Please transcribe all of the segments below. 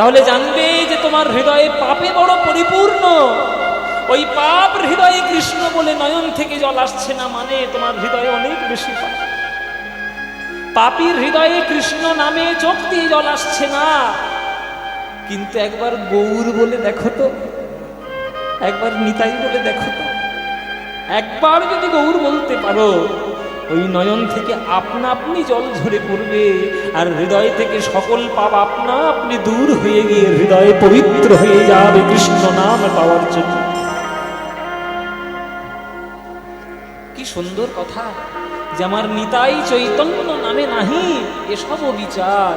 তাহলে জানবে যে তোমার হৃদয়ে পাপে বড় পরিপূর্ণ। ওই পাপ হৃদয়ে কৃষ্ণ বলে নয়ন থেকে জল আসছে না, মানে তোমার হৃদয়ে অনেক বেশি পাপ। পাপীর হৃদয়ে কৃষ্ণ নামে চোখ দিয়ে জল আসছে না। কিন্তু একবার গৌর বলে দেখো তো, একবার নিতাই বলে দেখো তো, একবার যদি গৌর বলতে পারো, ওই নয়ন থেকে আপনা আপনি জল ঝরে পড়বে, আর হৃদয় থেকে সকল পাপ আপনা আপনি দূর হয়ে গিয়ে হৃদয় পবিত্র হয়ে যাবে কৃষ্ণ নাম পাওয়ার জন্য। কি সুন্দর কথা যে আমার নিতাই চৈতন্য নামে নাহি এসব বিচার,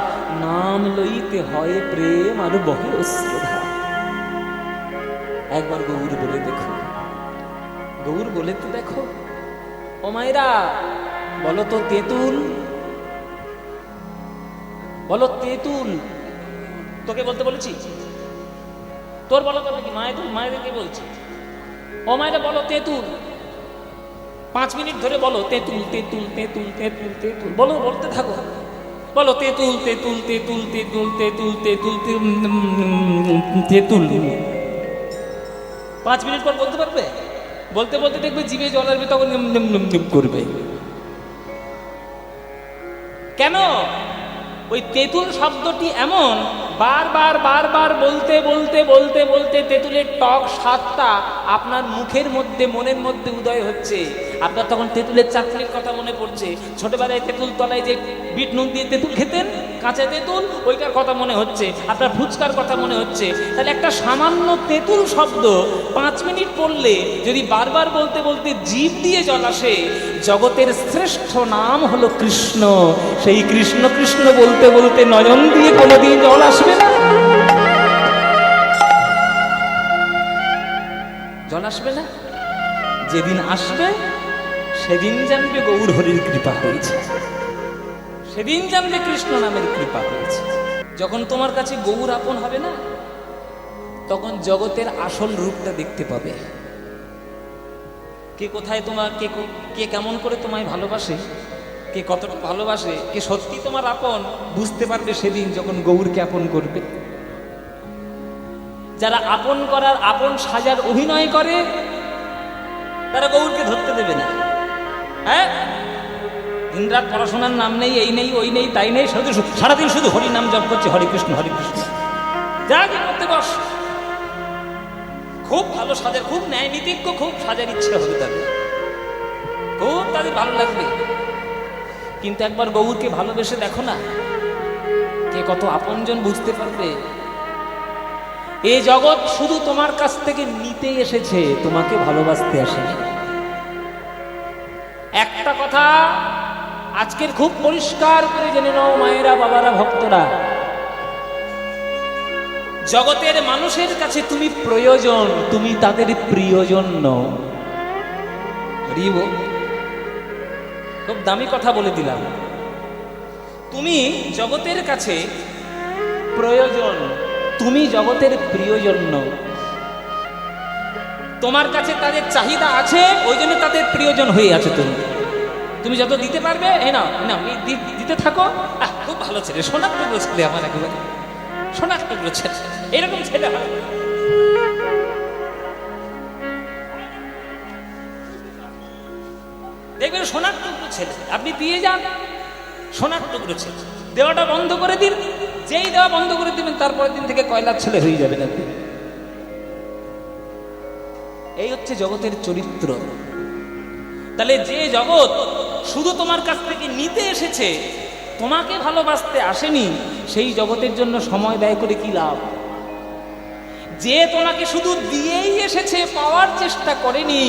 নাম লইতে হয় প্রেম আর বহে শ্রদ্ধা। একবার গৌর বলে দেখো, গৌর বলে তো দেখো। ও মায়েরা বলো তো তেঁতুল, বলো তেঁতুল। তোকে বলতে বলেছি? তোর বলো তো নাকি মায়েদেরকে বলছি। ও মায়েরা বলো তেঁতুল, 5 মিনিট ধরে বলো তেঁতুল তেঁতুল তেঁতুল তেঁতুল তেঁতুল, বলো, বলতে থাকো, বলো তেঁতুল তেঁতুল তেঁতুল তেঁতুল তেঁতুল তেঁতুল তেঁতুল। 5 মিনিট পর বলতে পারবে? বলতে বলতে দেখবে জিভে জল আসবে, তখন করবে। কেন? ওই তেঁতুল শব্দটি এমন বারবার বারবার বলতে বলতে বলতে বলতে তেঁতুলের টক স্বাদটা আপনার মুখের মধ্যে মনের মধ্যে উদয় হচ্ছে। আপনার তখন তেঁতুলের চাটনির কথা মনে পড়ছে। ছোটবেলায় তেঁতুল তলায় যে বিট নুন দিয়ে তেঁতুল খেতেন, কাঁচা তেঁতুল, ওইটার কথা মনে হচ্ছে। আপনার ফুচকার কথা মনে হচ্ছে। তাহলে একটা সামান্য তেঁতুল শব্দ 5 মিনিট পড়লে যদি বারবার বলতে বলতে জিভ দিয়ে জল আসে, জগতের শ্রেষ্ঠ নাম হলো কৃষ্ণ। সেই কৃষ্ণ কৃষ্ণ বলতে বলতে নয়ন দিয়ে কোনোদিন জল আসবে না? জল আসবে না? যেদিন আসবে সেদিন জানবে গৌর হরির কৃপা হয়েছে, সেদিন জানবে কৃষ্ণ নামের কৃপা হয়েছে। যখন তোমার কাছে গৌর আপন হবে না, তখন জগতের আসল রূপটা দেখতে পাবে। কে কোথায় তোমার, কে কেমন করে তোমায় ভালোবাসে, কে কতটা ভালোবাসে, কে সত্যি তোমার আপন বুঝতে পারবে সেদিন যখন গৌরকে আপন করবে। যারা আপন করার, আপন সাজার অভিনয় করে, তারা গৌরকে ধরতে দেবে না। হ্যাঁ, দিনরাত পড়াশোনার নাম নেই, এই নেই, ওই নেই, তাই নেই, সারাদিন শুধু হরি নাম জপ করছে, হরে কৃষ্ণ হরে কৃষ্ণ। যা কি করতে বস, খুব ভালো সাজার, খুব ন্যায় নীতিজ্ঞ, খুব সাজার ইচ্ছে হবে তাদের, খুব তাদের ভালো লাগবে। কিন্তু একবার গৌরকে ভালোবেসে দেখো না, কে কত আপনজন বুঝতে পারবে। এই জগৎ শুধু তোমার কাছ থেকে নিতে এসেছে, তোমাকে ভালোবাসতে আসেনি। একটা কথা আজকের খুব পরিষ্কার করে জেনে নাও মায়েরা, বাবারা, ভক্তরা, জগতের মানুষের কাছে তুমি প্রয়োজন, তুমি তাদের প্রিয়জন নও। খুব দামি কথা বলে দিলাম। তুমি জগতের কাছে প্রয়োজন, তুমি জগতের প্রিয়জন নও। তোমার কাছে তাদের চাহিদা আছে, ওই জন্য তাদের প্রিয়জন হয়ে আছে। তুমি যত দিতে পারবে, এই নাও নাও, দিতে থাকো। খুব ভালো ছেলে, সোনার ছেলে, আমার একেবারে সোনার ছেলে, এরকম ছেলে হয়। দেখবেন সোনার টুকরো ছেলে, আপনি দিয়ে যান, সোনার টুকরো ছেলে। দেওয়াটা বন্ধ করে দিন, যেই দেওয়া বন্ধ করে দিবেন তারপরের দিন থেকে কয়লার ছেলে হয়ে যাবেন আপনি। এই হচ্ছে জগতের চরিত্র। তাহলে যে জগৎ শুধু তোমার কাছ থেকে নিতে এসেছে, তোমাকে ভালোবাসতে আসেনি, সেই জগতের জন্য সময় ব্যয় করে কি লাভ? যে তোমাকে শুধু দিয়েই এসেছে, পাওয়ার চেষ্টা করেনি,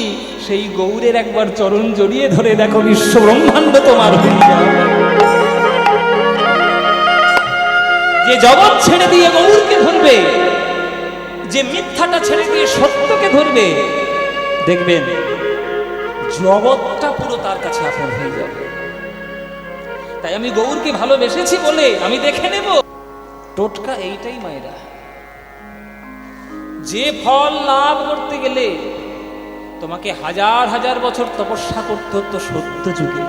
সেই গৌরের একবার চরণ জড়িয়ে ধরে দেখো, বিশ্ব ব্রহ্মাণ্ড তোমার হয়ে যাবে। যে জগৎ ছেড়ে দিয়ে গৌরকে ধরবে, যে মিথ্যাটা ছেড়ে দিয়ে সত্যকে ধরবে, দেখবেন জগৎটা পুরো তার কাছে আপন হয়ে যাবে। তাই আমি গৌরকে ভালোবেসেছি বলে আমি দেখে নেব, টোটকা এইটাই মায়েরা। যে ফল লাভ করতে গেলে তোমাকে হাজার হাজার বছর তপস্যা করতে হতো সত্য যুগে,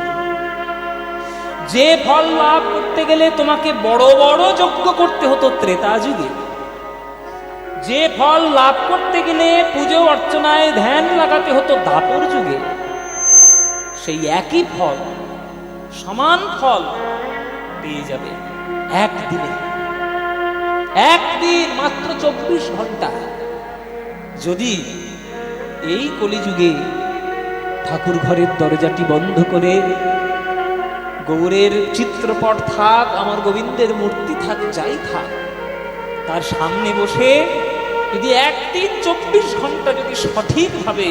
যে ফল লাভ করতে গেলে তোমাকে বড় বড় যজ্ঞ করতে হতো ত্রেতা যুগে, যে ফল লাভ করতে গেলে পুজো অর্চনায় ধ্যান লাগাতে হতো দাপর যুগে, সেই একই ফল, সমান ফল পেয়ে যাবে একদিনে। একদিন, মাত্র 24 ঘন্টা। যদি এই কলিযুগে ঠাকুর ঘরের দরজাটি বন্ধ করে গৌরের চিত্রপট থাক, আমার গোবিন্দের মূর্তি থাক, যাই থাক, তার সামনে বসে যদি একদিন 24 ঘন্টা যদি সঠিকভাবে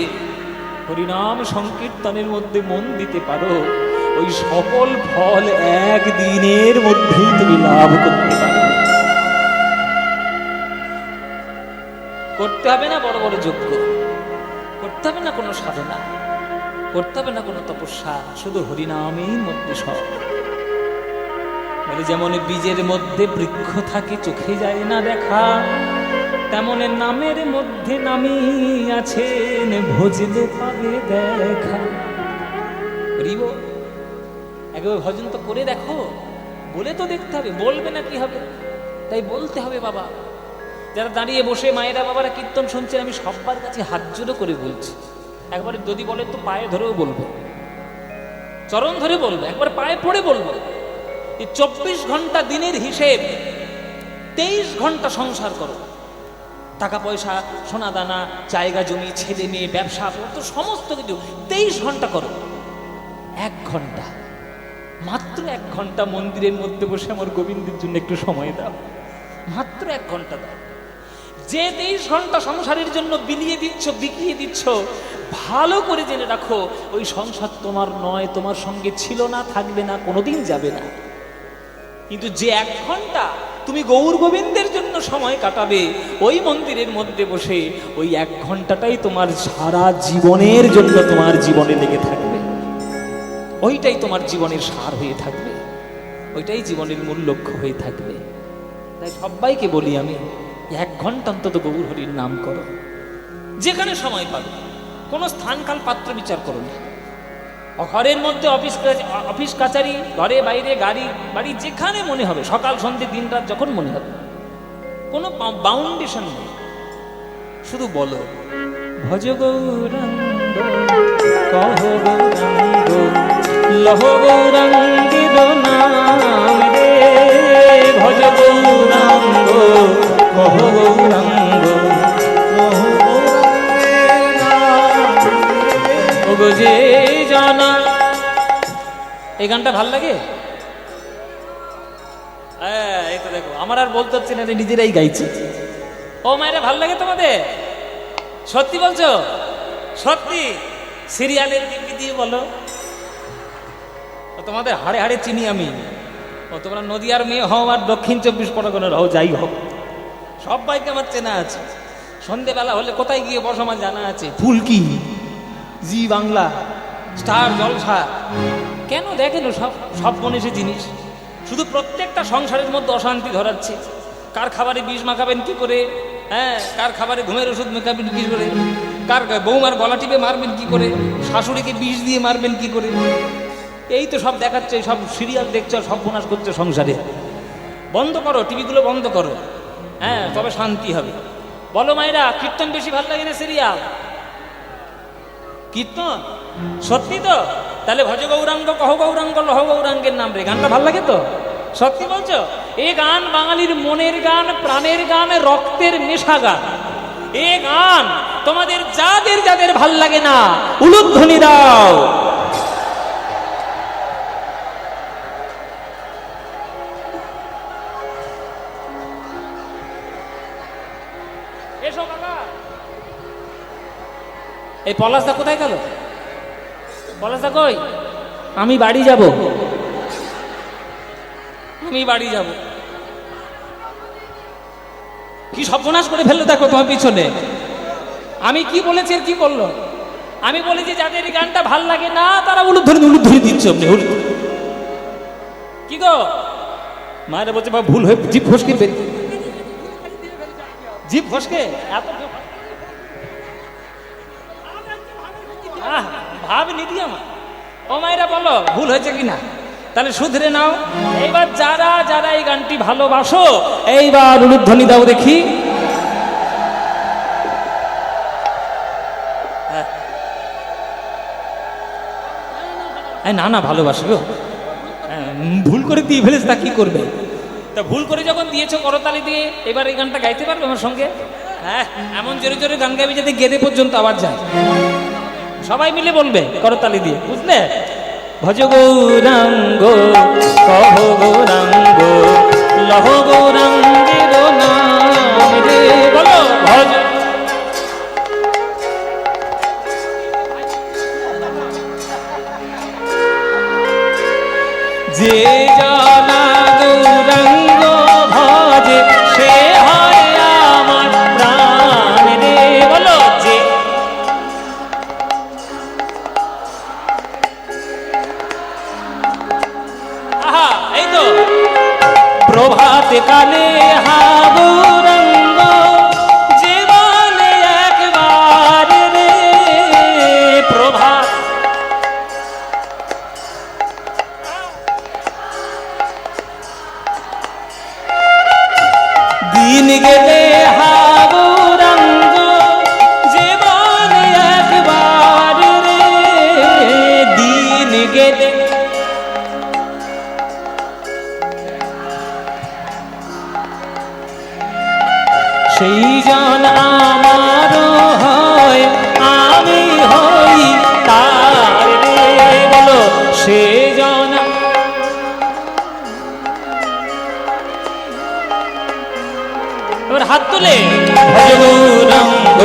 হরিনাম সংকীর্তনের মধ্যে মন দিতে পারো, ওই সকল ফল একদিনের মধ্যেই তুমি লাভ করতে পারো। করতে হবে না বড় বড় যজ্ঞ, করতে হবে না কোনো সাধনা, করতে হবে না কোনো তপস্যা, শুধু হরিনামেই মধ্যে সব। বলে যেমন বীজের মধ্যে বৃক্ষ থাকে, চোখে যায় না দেখা, তেমন নামের মধ্যে নামি আছেন, ভজলে পাবে দেখা। একবার ভজন তো করে দেখো, বলে তো দেখতে হবে, বলবে না কি হবে, তাই বলতে হবে বাবা। যারা দাঁড়িয়ে বসে মায়েরা বাবারা কীর্তন শুনছেন, আমি সবার কাছে হাত জোড়ো করে বলছি, একবারে যদি বলে তো পায়ে ধরেও বলবো, চরণ ধরে বলবো, একবার পায়ে পড়ে বলবো। এই 24 ঘন্টা দিনের হিসেব, 23 ঘন্টা সংসার করো। টাকা পয়সা, সোনা দানা, জায়গা জমি, ছেলে মেয়ে, ব্যবসা, তো সমস্ত কিছু 23 ঘন্টা করো। 1 ঘন্টা, মাত্র 1 ঘন্টা মন্দিরের মধ্যে বসে আমার গোবিন্দের জন্য একটু সময় দাও, মাত্র 1 ঘন্টা দাও। যে 23 ঘন্টা সংসারের জন্য বিলিয়ে দিচ্ছ, বিকিয়ে দিচ্ছ, ভালো করে জেনে রাখো, ওই সংসার তোমার নয়, তোমার সঙ্গে ছিল না, থাকবে না, কোনোদিন যাবে না। কিন্তু যে 1 ঘন্টা তুমি গৌর গোবিন্দের জন্য সময় কাটাবে ওই মন্দিরের মধ্যে বসে, ওই 1 ঘন্টাটাই তোমার সারা জীবনের জন্য তোমার জীবনে লেগে থাকবে, ওইটাই তোমার জীবনের সার হয়ে থাকবে, ওইটাই জীবনের মূল লক্ষ্য হয়ে থাকবে। তাই সবাইকে বলি আমি, 1 ঘন্টা অন্তত গৌর হরির নাম করো, যেখানে সময় পাবে। কোনো স্থানকাল পাত্র বিচার করো না। ঘরের মধ্যে অফিস কাচারি, ঘরে বাইরে, গাড়ি বাড়ি, যেখানে মনে হবে, সকাল সন্ধ্যে দিন রাত যখন মনে হবে, কোনো বাউন্ডেশন নেই। শুধু বলো ভজ গৌরাঙ্গ, কহ গৌরাঙ্গ, লহ গৌরাঙ্গের নাম রে, ভজ গৌরাঙ্গ, কহ গৌরাঙ্গ, ওগো যে জানা। এই গানটা ভাল লাগে? এই তো দেখো, আমার আর বলতে হচ্ছে না, নিজেরাই গাইছে। ও মায়েরা, ভাল লাগে তোমাদের? সত্যি বলছো? সত্যি? সিরিয়ালের দিব্যি দিয়ে বলো। তোমাদের হাড়ে হাড়ে চিনি আমি। ও তোমরা নদীয়ার মেয়ে হও আর দক্ষিণ 24 পরগনার হও, যাই হোক, সবাইকে আমার চেনা আছে। সন্ধেবেলা হলে কোথায় গিয়ে বসো আমার জানা আছে। ফুলকি, জি বাংলা, স্টার জলসা, কেন দেখেন সব সব মনীষী জিনিস। শুধু প্রত্যেকটা সংসারের মধ্যে অশান্তি ধরাচ্ছে। কার খাবারে বিষ মাখাবেন কি করে, হ্যাঁ, কার খাবারে ঘুমের ওষুধ মাখাবেন কি করে, কার বৌমার গলা টিপে মারবেন কি করে, শাশুড়িকে বিষ দিয়ে মারবেন কি করে, এই তো সব দেখাচ্ছে। সব সিরিয়াল দেখছো, সব বোনাস করছে সংসারে। বন্ধ করো, টিভিগুলো বন্ধ করো, হ্যাঁ, তবে শান্তি হবে। বলো মায়েরা, কীর্তন বেশি ভালো লাগে না সিরিয়াল? কীর্তন সত্যি তো? তাহলে ভজ গৌরাঙ্গ, কহ গৌরাঙ্গ, লহ গৌরাঙ্গের নাম রে, গানটা ভাল লাগে তো? সত্যি বলছো? এই গান বাঙালির মনের গান, প্রাণের গান, রক্তের মেশা গান। এই গান তোমাদের যাদের যাদের ভাল লাগে না, উলুধ্বনি দাও। এসো কাকা। এই পলাশদা কোথায় গেল? পলাশদা কই? আমি বাড়ি যাব, আমি বাড়ি যাব। কি সর্বনাশ করে ফেললো দেখো তোমার পিছনে। আমি কি বলেছি আর কি করলো? আমি বলেছি যাদের এই গানটা ভাল লাগে না তারা উলুধ্বনি দিচ্ছে। কি গো মায়েরা বলছে ভুল হয়ে জিভ ফসকে, জিভ ফসকে এত ভাব নিদি আমার। ও মায়েরা বলো ভুল হয়েছে কিনা, তাহলে শুধরে নাও। এইবার যারা যারা এই গানটি ভালোবাসো, এইবার উলুধ্বনি দাও দেখি। না না ভালোবাসবে, ভুল করে দিয়ে ফেলেছ, তা কি করবে? তা ভুল করে যখন দিয়েছো করতালি দিয়ে, এবার এই গানটা গাইতে পারবে আমার সঙ্গে? হ্যাঁ, এমন জোরে জোরে গান গাইবে যাতে গেদে পর্যন্ত আওয়াজ যায়। সবাই মিলে বলবে করতালি দিয়ে, বুঝলে? ভজ গৌরাঙ্গ কহ গৌরাঙ্গ লহ গৌরাঙ্গের নাম রে, বলো ভজ। যে জানা গৌরাঙ্গ ভজে সে হয় আমার প্রাণ রে, বলো যে। আহা, এই তো প্রভাতে কালে হা গৌরাঙ্গ যে বলে একবার রে, প্রভাত দিন গেলে হা গৌরাঙ্গ যে বলে একবার রে, দিন গেলে সেই জন আমার হয় আমি হই তার রে, বলো সে জন। এবার হাত তুলে ভজ গৌরাঙ্গ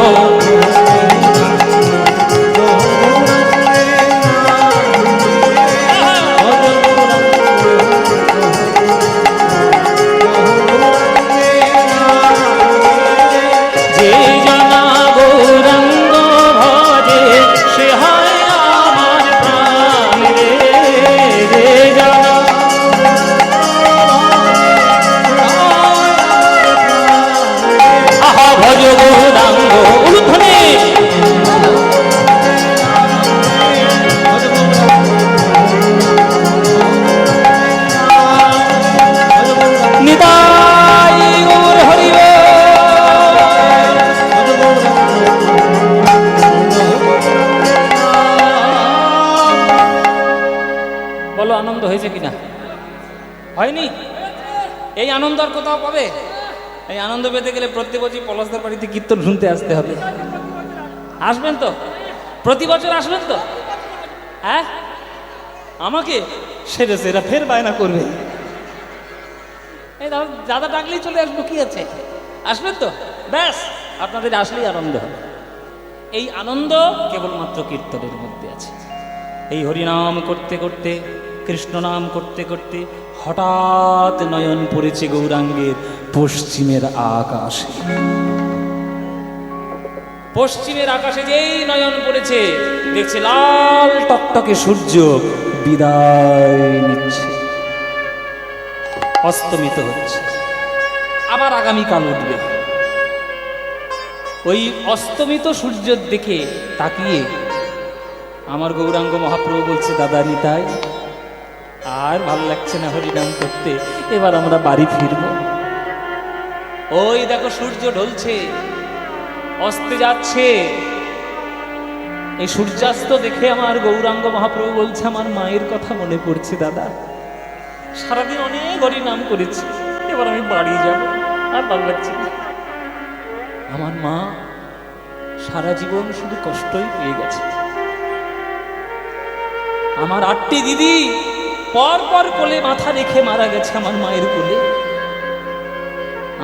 যে জানা গৌরাঙ্গ ভজে সে হয় আমার প্রাণ রে, যে জানা। আহা ভজ গৌরাঙ্গ উলুধ্বনি, নিতাই গৌর হরি বলো। আনন্দ হয়েছে কিনা? হয়নি? এই আনন্দ আর কোথাও পাবে? এই আনন্দ পেতে গেলে প্রতি বছর পলাশদার বাড়িতে কীর্তন শুনতে আসতে হবে। আসবেন তো? প্রতি বছর আসবেন তো? হ্যাঁ, আমাকে সেরে সেরা ফের বায়না করবে। এই দাদা ডাকলেই চলে আসবো, কি আছে? আসবেন তো? ব্যাস, আপনাদের আসলেই আনন্দ হবে। এই আনন্দ কেবলমাত্র কীর্তনের মধ্যে আছে। এই হরিনাম করতে করতে, কৃষ্ণ নাম করতে করতে হঠাৎ নয়ন পড়েছে গৌরাঙ্গের পশ্চিমের আকাশে। পশ্চিমের আকাশে যেই নয়ন পড়েছে, দেখছে লাল টকটকে সূর্য বিদায় নিচ্ছে, অস্তমিত হচ্ছে, আবার আগামীকাল উঠবে। ওই অস্তমিত সূর্যের দিকে তাকিয়ে আমার গৌরাঙ্গ মহাপ্রভু বলছে, দাদা নিতাই আর ভালো লাগছে না হরিনাম করতে, এবার আমরা বাড়ি ফিরব। ওই দেখো সূর্য ঢলছে, অস্তে যাচ্ছে। এই সূর্যাস্ত দেখে আমার গৌরাঙ্গ মহাপ্রভু বলছে, আমার মায়ের কথা মনে পড়ছে দাদা, সারাদিন অনেক হরিনাম করেছি, এবার আমি বাড়ি যাব, আর ভালো লাগছে না। আমার মা সারা জীবন শুধু কষ্টই পেয়ে গেছে। আমার 8টি দিদি পর পর কোলে মাথা রেখে মারা গেছে আমার মায়ের কোলে।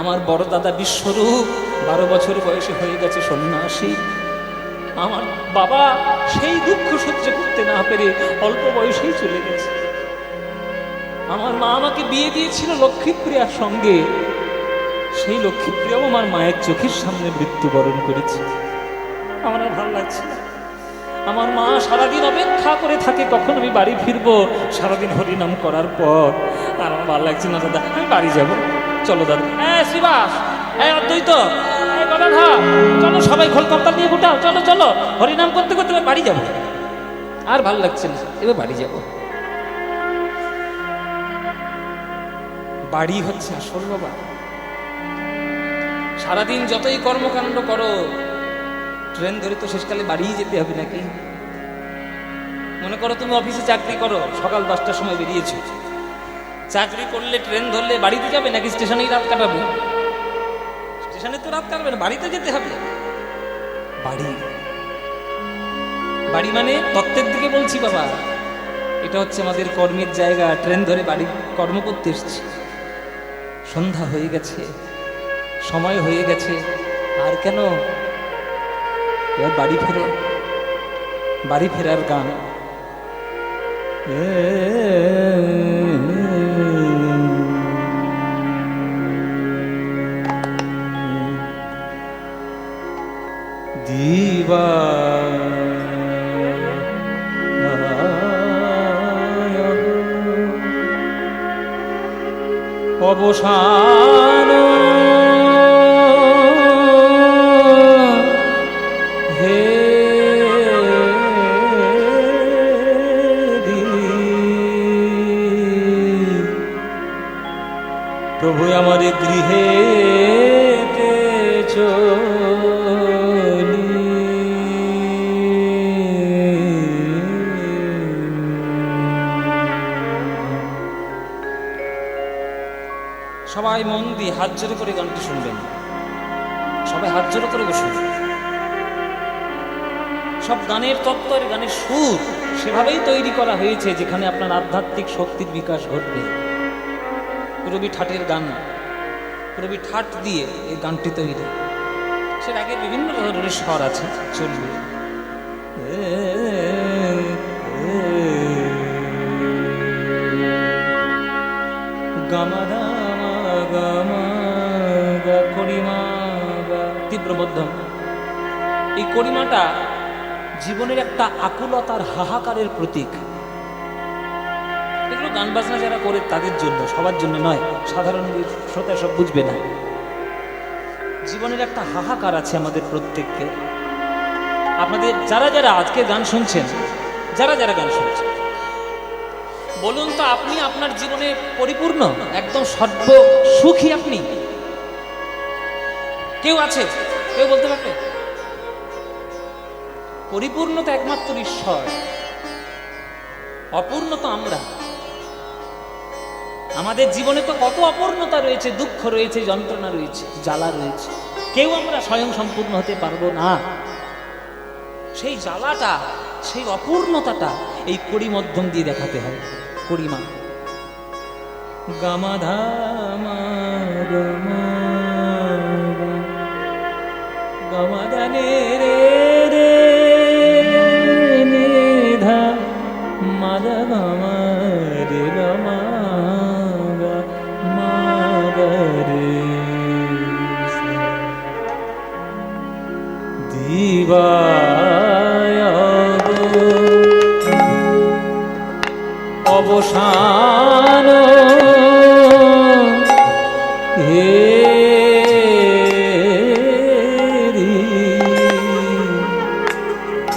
আমার বড় দাদা বিশ্বরূপ 12 বছর বয়সে হয়ে গেছে সন্ন্যাসী। আমার বাবা সেই দুঃখ সহ্য করতে না পেরে অল্প বয়সেই চলে গেছে। আমার মা আমাকে বিয়ে দিয়েছিল লক্ষ্মীপ্রিয়ার সঙ্গে, সেই লক্ষ্মীপ্রিয়াও আমার মায়ের চোখের সামনে মৃত্যুবরণ করেছে। আমার আর ভালো লাগছে না। আমার মা সারাদিন অপেক্ষা করে থাকে কখন আমি বাড়ি ফিরবো, সারাদিন হরিনাম করার পর। আর আমার ভালো লাগছে না দাদা, আমি বাড়ি যাবো। চলো দাদা। শ্রীবাস, অদ্বৈত, গদাধর, চলো সবাই খোল কর্তাল নিয়ে গোটাও, চলো চলো, হরিনাম করতে করতে বাড়ি যাবো। আর ভালো লাগছে না, এবার বাড়ি যাব। বাড়ি হচ্ছে আসল বাবা। সারাদিন যতই কর্মকাণ্ড করো, ট্রেন ধরে তো শেষকালে বাড়িই যেতে হবে নাকি? মনে করো তুমি অফিসে চাকরি করো, সকাল 10টার সময় বেরিয়েছো, চাকরি করলে ট্রেন ধরলে বাড়িতে যাবে নাকি স্টেশনেই রাত কাটাবে? স্টেশনে তো রাত কাটবে না, বাড়িতে যেতে হবে। বাড়ি বাড়ি মানে তত্ত্বের দিকে বলছি বাবা, এটা হচ্ছে আমাদের কর্মের জায়গা। ট্রেন ধরে বাড়ি কর্ম করতে এসছি, সন্ধ্যা হয়ে গেছে, সময় হয়ে গেছে, আর কেন? এবার বাড়ি ফেরো, বাড়ি ফেরার গান। দিবা অবসান হে প্রভু আমার গৃহে সবাই মন দিয়ে হাত জোরে করে গানটি শুনবেন, সবাই হাত জোরে করে বসুন। সব গানের তত্ত্ব আর গানের সুর সেভাবেই তৈরি করা হয়েছে যেখানে আপনার আধ্যাত্মিক শক্তির বিকাশ ঘটবে। রবি ঠাটের গান, রবি ঠাট দিয়ে এই গানটি তৈরি। সে আগে বিভিন্ন ধরনের স্বর আছে, চলবে। গামাদা করিমা তীব্র মধ্যম। এই করিমাটা জীবনের একটা আকুলতার হাহাকারের প্রতীক। এগুলো গান বাজনা যারা করে তাদের জন্য, সবার জন্য নয়, সাধারণ শ্রোতা সব বুঝবে না। জীবনের একটা হাহাকার আছে আমাদের প্রত্যেককে। আপনাদের যারা যারা আজকে গান শুনছেন, যারা যারা গান শুনছেন, বলুন তো আপনি আপনার জীবনে পরিপূর্ণ, একদম সর্ব সুখী আপনি? কেউ আছে? কেউ বলতে পারবে? পরিপূর্ণ তো একমাত্র ঈশ্বর, অপূর্ণ তো আমরা। আমাদের জীবনে তো কত অপূর্ণতা রয়েছে, দুঃখ রয়েছে, যন্ত্রণা রয়েছে, জ্বালা রয়েছে। কেউ আমরা স্বয়ং সম্পূর্ণ হতে পারবো না। সেই জ্বালাটা, সেই অপূর্ণতাটা এই কড়ি মধ্যম দিয়ে দেখাতে হয়। কড়িমা গামাধা গামাদানে রে রে নিধা মাদা গামা রে গামা মাগরে দিবা অবসান হে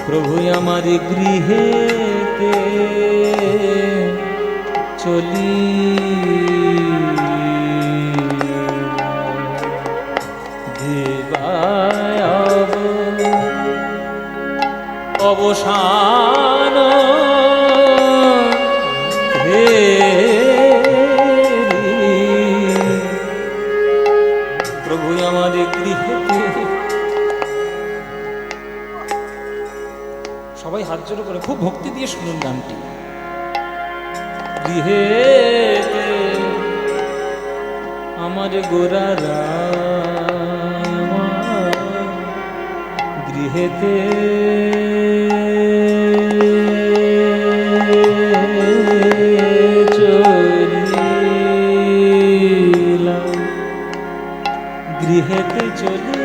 প্রভু আমার গৃহেতে চলি দেবায় অবসান প্রভু আমাদের গৃহেতে। সবাই হাত জোড়ো করে খুব ভক্তি দিয়ে শুনুন গানটি। গৃহেতে আমার গোরারা গৃহেতে গৃহেতে চলি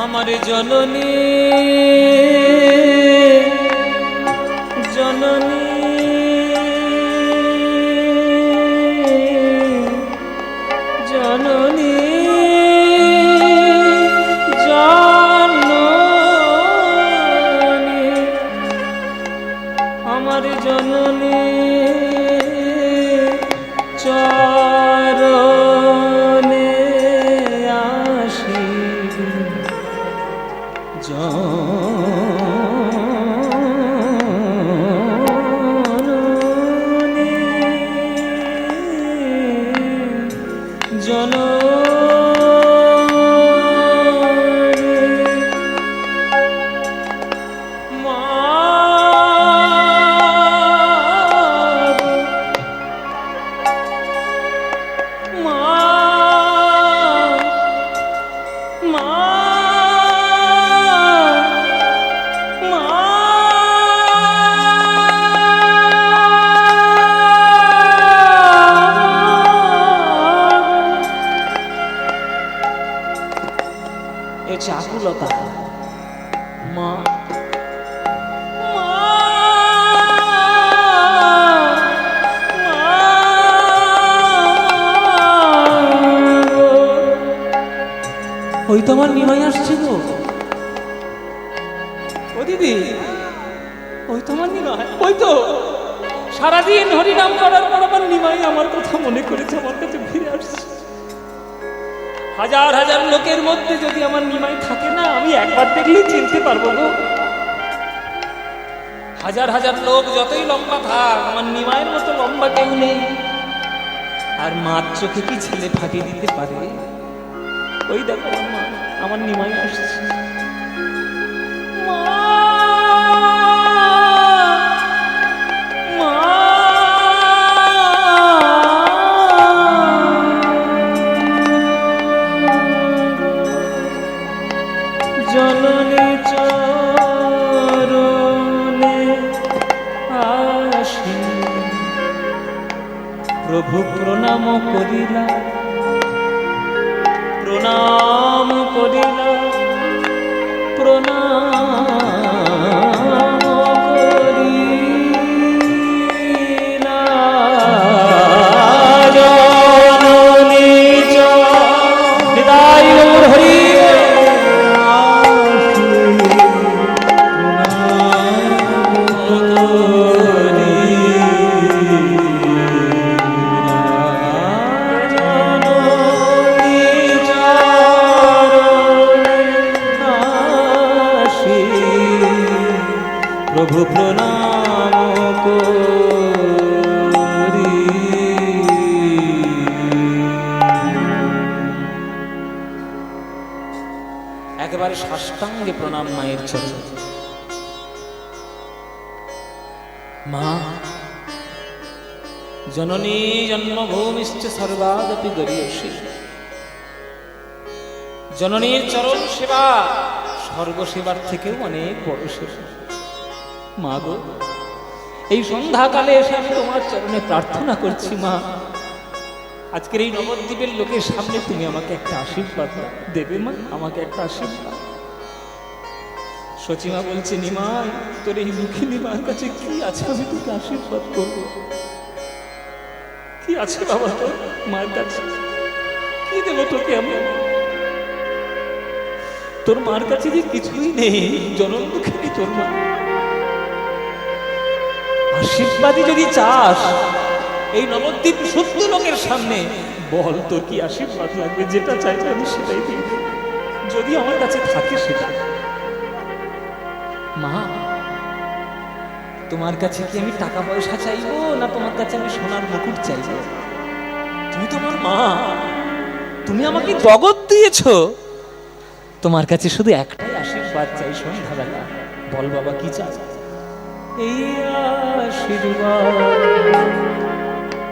আমার জননী জননী জননী আমার জননী চরণে আসি আকুলতা। মা ওই তো আমার নিমাই আসছে গো। ও দিদি, ওই তো আমার নিমাই, ওই তো সারাদিন হরিনাম করার পর আমার নিমাই আমার কথা মনে করেছে, আমার কাছে ফিরে আসছে। হাজার হাজার লোকের মধ্যে যদি আমার নিমাই থাকে না, আমি একবার দেখলেই চিনতে পারবো গো। হাজার হাজার লোক যতই লম্বা থাক, আমার নিমাইয়ের মতো লম্বা কেউ নেই। আর মার চোখে কি ছেলে ফাঁকি দিতে পারে? ওই দেখো আমার নিমাই আসছে। জননী চরণে আসি প্রভু প্রণাম করিলা, প্রণাম করিলা, প্রণাম করিলা। জননী নিতাই গৌর হরি। প্রভু প্রণাম করি। একেবারে সাষ্টাঙ্গে প্রণাম মায়ের চরণে। মা জননী জন্মভূমিশ্চ সর্বাদপি গরীয়সী। জননীর চরণ সেবা স্বর্গসেবার থেকেও অনেক বড় সেবা। মা গো, এই সন্ধ্যাকালে এসে আমি তোমার চরণে প্রার্থনা করছি মা, আজকের এই নবদ্বীপের লোকের সামনে তুমি আমাকে একটা আশীর্বাদ দেবে মা, আমাকে একটা আশীর্বাদ। সচিমা বলছে, নিমাই তোর এই দুঃখিনী মার কাছে কি আছে আমি তোকে আশীর্বাদ করবো? কি আছে বাবা তোর মার কাছে? কি দেবো তোকে আমি? তোর মার কাছে যে কিছুই নেই, জনম দুঃখিনী তোর মা। আশীর্বাদই যদি চাস এই নবদ্বীপ শুদ্ধ লোকের সামনে, বল তোর কি আশীর্বাদ লাগবে? যেটা চাইবে আমি সেটাই দিই, যদি আমার কাছে থাকে সেটা। মা তোমার কাছে কি আমি টাকা পয়সা চাইবো, না তোমার কাছে আমি সোনার মুকুট চাইবো? তুমি তোমার মা, তুমি আমাকে জগৎ দিয়েছো, তোমার কাছে শুধু একটাই আশীর্বাদ চাই সন্ধ্যাবেলা। বল বাবা কি চাই? এই আশীর্বাদ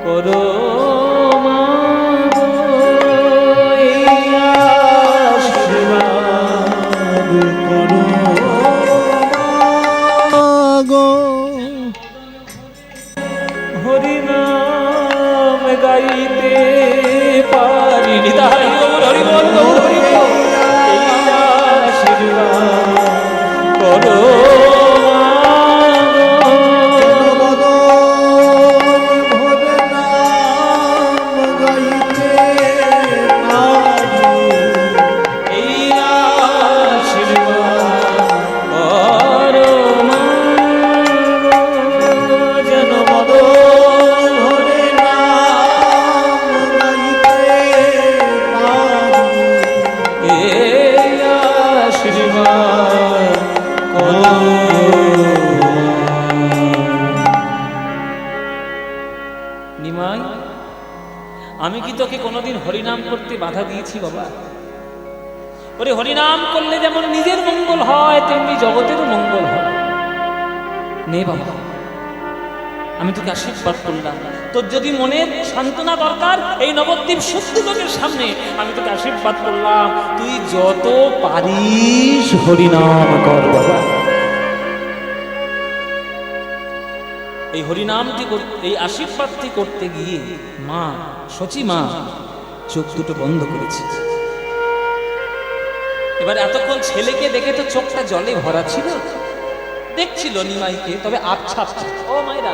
করো মা, এই আশীর্বাদ করো গো। হরি নাম গাইতে পারি, নিতাই গৌর হরি বল, গৌর হরি বল। এই আশীর্বাদ করো আমি কি তোকে কোনোদিন হরিনাম করতে বাধা দিয়েছি বাবা? ওরে হরিনাম করলে যেমন নিজের মঙ্গল হয় তেমনি জগতেরও মঙ্গল হয়। নে বাবা, আমি তোকে আশীর্বাদ করলাম। তোর যদি মনের সান্ত্বনা দরকার এই নবদ্বীপ সত্য লোকের সামনে আমি তোকে আশীর্বাদ করলাম, তুই যত পারিস হরিনাম কর বাবা। এই হরিনামটি এই আশীর্বাদটি করতে গিয়ে মা সচি মা চোখ দুটো বন্ধ করেছে। এবার এতক্ষণ ছেলেকে দেখে তো চোখটা জলে ভরা ছিল, দেখছিল নিমাইকে, তবে আবছা আবছা। ও মায়েরা,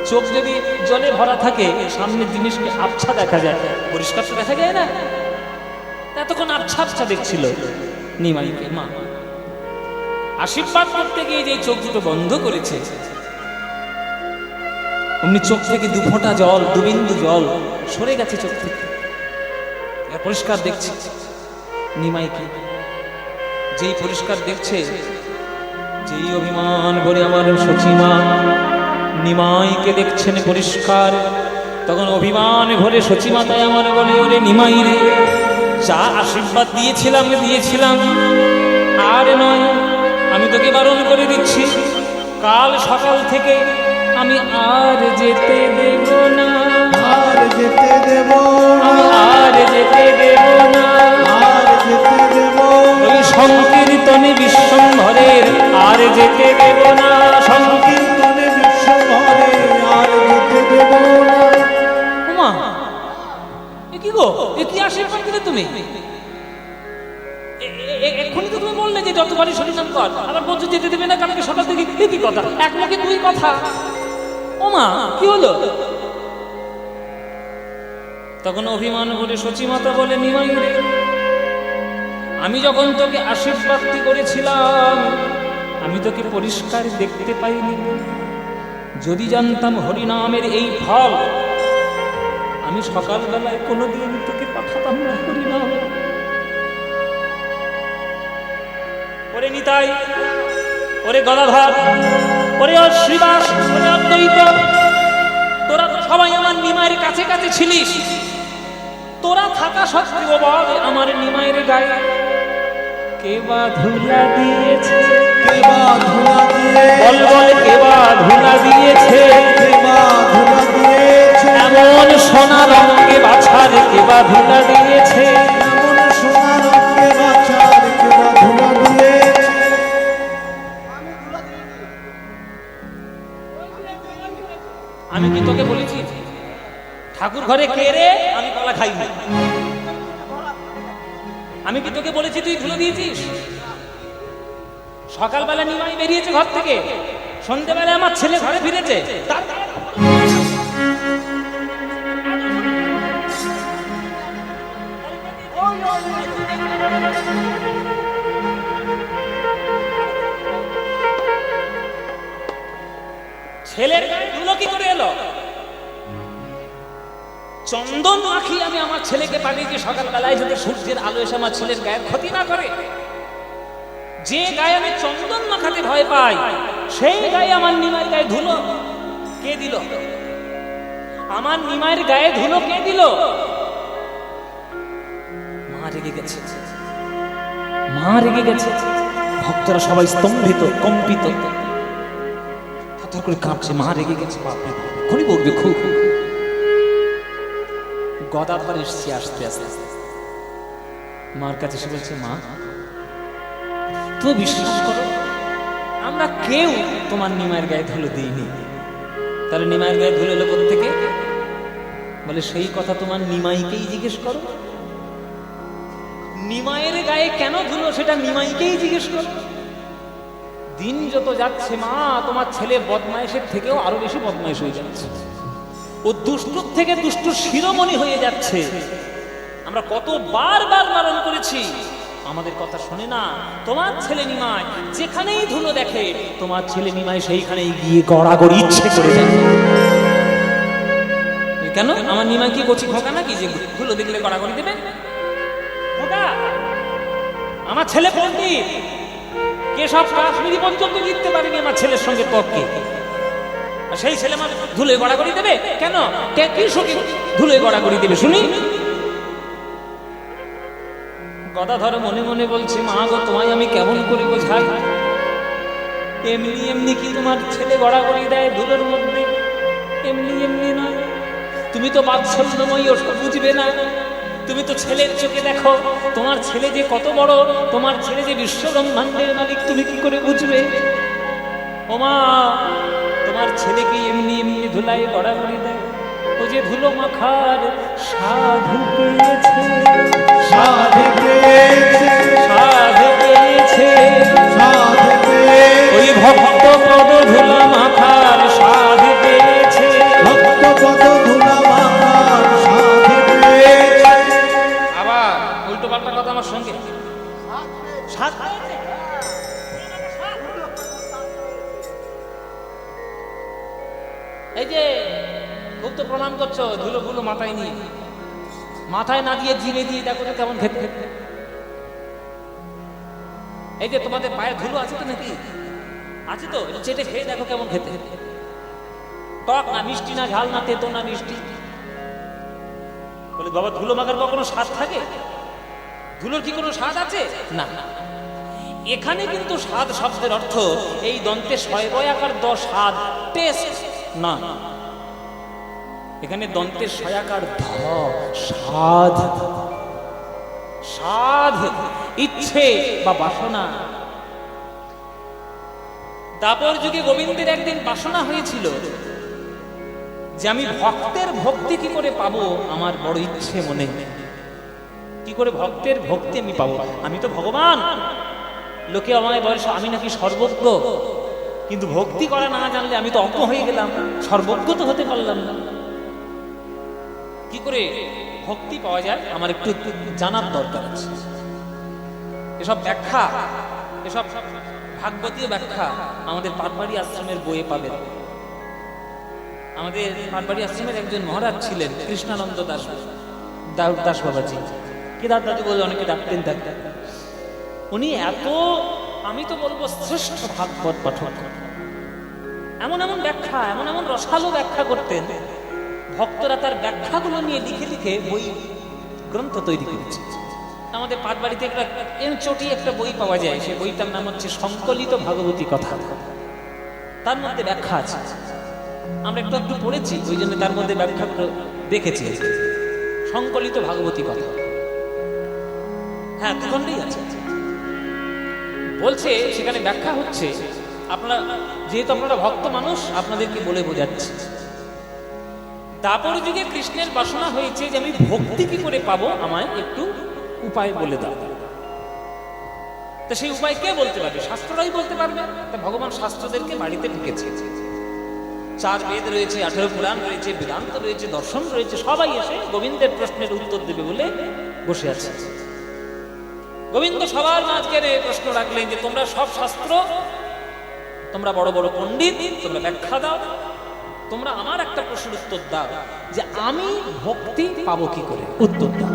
চোখ যদি জলে ভরা থাকে সামনের জিনিসকে আবছা দেখা যায়, পরিষ্কার তো দেখা যায় না। এতক্ষণ আবছা আবছা দেখছিল নিমাইকে মা। আশীর্বাদ করতে গিয়ে যে চোখ দুটো বন্ধ করেছে, অমনি চোখ থেকে দু ফোঁটা জল, দু বিন্দু জল সরে গেছে চোখ থেকে। পরিষ্কার দেখছে নিমাইকে। যেই পরিষ্কার দেখছে, যেই অভিমান করে আমার সচিমা নিমাইকে দেখছেন পরিষ্কার, তখন অভিমান ভরে সচিমা তাই আমার বলে, ওরে নিমাই রে, যা আশীর্বাদ দিয়েছিলাম আর নয়, আমি তোকে বারণ করে দিচ্ছি, কাল সকাল থেকে আমি আর যেতে দেব না, আর যেতে দেব আমি আর যেতে দেব না, আর যেতে দেব ওই সংকীর্তনে বিশ্বম্ভরের আর যেতে দেব না, সংকীর্তনে বিশ্বভরে আর যেতে দেব না। ওমা, এ কি গো, এ কি আশীর্বাদ দিলে তুমি? এক্ষুনি তো তুমি বললে যে যতবারই হরিনাম কর, আবার বলছো যেতে দেবে না কালকে সকাল থেকে। কি কথা, এক মুখে দুই কথা। ওমা, কি হলো? তখন অভিমান করে সচিমাতা বলে, নিমাই রে, আমি যখন তোকে আশীর্বাদ করেছিলাম আমি তোকে পরিষ্কার দেখতে পাইনি। যদি জানতাম হরিনামের এই ফল, আমি সকালবেলায় কোনোদিন তোকে পাঠাতাম না হরিনাম। ওরে নিতাই, ওরে গদাধর, ওরে শ্রীবাস, ওরে অদ্বৈত, তোরা সবাই আমার নিমাইয়ের কাছে কাছে ছিলিস। তোরা থাকা সত্ত্বেও বল, আমার নিমাইয়ের গায়ে কেবা ধুলা দিয়েছে, কেবা ধুলা দিয়ে বল বল কেবা ধুলা দিয়েছে, কেবা ধুলা দিয়েছে এমন সোনা রঙে বাছার কেবা ধুলা দিয়েছে, এমন সোনা রঙে বাছার কেবা ধুলা দিয়েছে। আমি কি তোকে বলেছি ঠাকুর ঘরে কে রে আমি কলা খাইনি? আমি কি তোকে বলেছি তুই ধুলো দিয়েছিস? সকালবেলা নিমাই বেরিয়েছে ঘর থেকে, সন্ধ্যেবেলা আমার ছেলে ঘরে ফিরেছে, ছেলের ধুলো কি করে এলো? চন্দন মাখি আমি আমার ছেলেকে পাঠিয়েছি সকালবেলায়, যাতে সূর্যের আলো এসে আমার ছেলের গায়ের ক্ষতি না করে। যে গায়ে আমি চন্দন মাখাতে ভয় পাই, সেই গায়ে আমার নিমাইয়ের গায়ে ধুলো কে দিল? আমার নিমাইয়ের গায়ে ধুলো কে দিল? মা রেগে গেছে, মা রেগে গেছে। ভক্তরা সবাই স্তম্ভিত, কম্পিত, থরথর করে কাঁপছে। মা রেগে গেছে, বাপরে এখনই বলবে খুব। গদাধর এসছে আস্তে আস্তে মার কাছে, এসে বলছে, মা তুমি বিশ্বাস করো, আমরা কেউ তোমার নিমাইয়ের গায়ে ধুলো দিইনি। তাহলে নিমাইয়ের গায়ে ধুলো এলো কোত্থেকে? বলে, সেই কথা তোমার নিমাইকেই জিজ্ঞেস করো। নিমাইয়ের গায়ে কেন ধুলো সেটা নিমাইকেই জিজ্ঞেস করো। দিন যত যাচ্ছে মা, তোমার ছেলে বদমাইশের থেকেও আরো বেশি বদমাইশ হয়ে যাচ্ছে। ও দুষ্টুর থেকে দুষ্টু শিরোমণি হয়ে যাচ্ছে। আমরা কতবার বারণ করেছি, আমাদের কথা শোনে না। তোমার ছেলে নিমাই যেখানেই ধুলো দেখে, তোমার ছেলে নিমাই সেইখানেই গিয়ে গড়াগড়ি ইচ্ছে করে যায়। কেন? আমার নিমাই কি কচি খোকা নাকি যে ধুলো দেখলে গড়াগড়ি দেবে? খোকা, আমার ছেলে পণ্ডিত, কেশব কাশ্মীরি পর্যন্ত জিততে পারেনি আমার ছেলের সঙ্গে তর্কে। আর সেই ছেলে আমার ধুলোয় গড়াগড়ি দেবে কেন? কি সুখী ধুলোয় গড়াগড়ি দেবে শুনি? গদাধর মনে মনে বলছে, মা গো, তোমায় আমি কেমন করে বোঝাই? এমনি এমনি কি তোমার ছেলে গড়াগড়ি দেয় ধুলোর মধ্যে? এমনি এমনি নয়। তুমি তো বাৎসল্যময়ী, ওসব বুঝবে না। তুমি তো ছেলের চোখে দেখো, তোমার ছেলে যে কত বড়, তোমার ছেলে যে বিশ্ব ব্রহ্মাণ্ডের মালিক, তুমি কি করে বুঝবে? ও মা, তোমার ছেলেকে এমনি এমনি ধুলায় গড়াগড়ি দেয়। ও যে ধুলো মাখার সাধু পেয়েছে, সাধে পেয়েছে, সাধু পেয়েছে, সাধে পেয়েছে, ওই ভক্ত পদ ধুলা মাখার সাধু পেয়েছে। ভক্ত পদ ধুলা মাখার সাধে পেয়েছে। আবার উল্টো পাল্টা কথা আমার সঙ্গে। সাধ পেয়েছে? এই যে খুব তো প্রণাম করছো, ধুলো গুলো মাথায় নিয়ে, মাথায় না দিয়ে জিরে দিয়ে দেখো তো কেমন খেতে। এই যে তোমাদের পায়ে ধুলো আছে তো নাকি? আছে তো? একটু চেটে খেয়ে দেখো কেমন খেতে। টক না মিষ্টি না ঝাল না তেতো না মিষ্টি। বলে বাবা, ধুলো মাখার পর কোনো স্বাদ থাকে? ধুলোর কি কোনো স্বাদ আছে? না। এখানে কিন্তু স্বাদ শব্দের অর্থ এই দন্তে শয়বয়াকার দ স্বাদ, টেস্ট না। এখানে দন্তের শয়াকার ধ স্বাদ, স্বাদ, ইচ্ছে বা বাসনা। দাপর যুগে গোবিন্দের একদিন বাসনা হয়েছিল যে আমি ভক্তের ভক্তি কি করে পাবো, আমার বড় ইচ্ছে মনে। কি করে ভক্তের ভক্তি আমি পাবো? আমি তো ভগবান, লোকে আমায় বয়স আমি নাকি সর্বজ্ঞ, কিন্তু ভক্তি করা না জানলে আমি তো অজ্ঞ হয়ে গেলাম, সর্বজ্ঞ তো হতে পারলাম না। কি করে ভক্তি পাওয়া যায় আমার একটু জানার দরকার আছে। এসব ব্যাখ্যা, এসব ভাগবতীয় ব্যাখ্যা আমাদের পাটবাড়ি আশ্রমের বইয়ে পাবেন। আমাদের পাটবাড়ি আশ্রমের একজন মহারাজ ছিলেন কৃষ্ণানন্দ দাস, দাস বাবাজি, কেদার দাদু বলে অনেকে ডাকতেন তাকে। উনি এত, আমি তো বলবো শ্রেষ্ঠ ভাগবত পাঠক। এমন এমন ব্যাখ্যা, এমন এমন রসালো ব্যাখ্যা করতেন, ভক্তরা তার ব্যাখ্যাগুলো নিয়ে লিখে লিখে বই গ্রন্থ তৈরি করেছে। আমাদের পাটবাড়িতে একটা চটি একটা বই পাওয়া যায়, সেই বইটার নাম হচ্ছে সংকলিত ভাগবতী কথা। তার মধ্যে ব্যাখ্যা আছে, আমরা একটু একটু পড়েছি, ওই জন্য তার মধ্যে ব্যাখ্যাগুলো দেখেছি। সংকলিত ভাগবতী কথা, হ্যাঁ, দুখণ্ডেই আছে। বলছে সেখানে ব্যাখ্যা হচ্ছে, আপনারা যেহেতু আপনারা ভক্ত মানুষ, আপনাদেরকে বলে বোঝাচ্ছি। দাপর যুগে কৃষ্ণের বাসনা হয়েছে যে আমি ভক্তি কি করে পাবো, আমায় একটু উপায় বলে দাও। তো সেই উপায় কে বলতে পারবে? শাস্ত্ররাই বলতে পারবে। তা ভগবান শাস্ত্রদেরকে বাড়িতে ঢুকেছে। 4 বেদ রয়েছে, 18 পুরাণ রয়েছে, বেদান্ত রয়েছে, দর্শন রয়েছে, সবাই এসে গোবিন্দের প্রশ্নের উত্তর দেবে বলে বসে আছে। গোবিন্দ সবার মাঝখানে প্রশ্ন রাখলেন যে তোমরা সব শাস্ত্র, তোমরা বড় বড় পণ্ডিত, তোমরা ব্যাখ্যা দাও, তোমরা আমার একটা প্রশ্নের উত্তর দাও যে আমি ভক্তি পাবো কি করে, উত্তর দাও।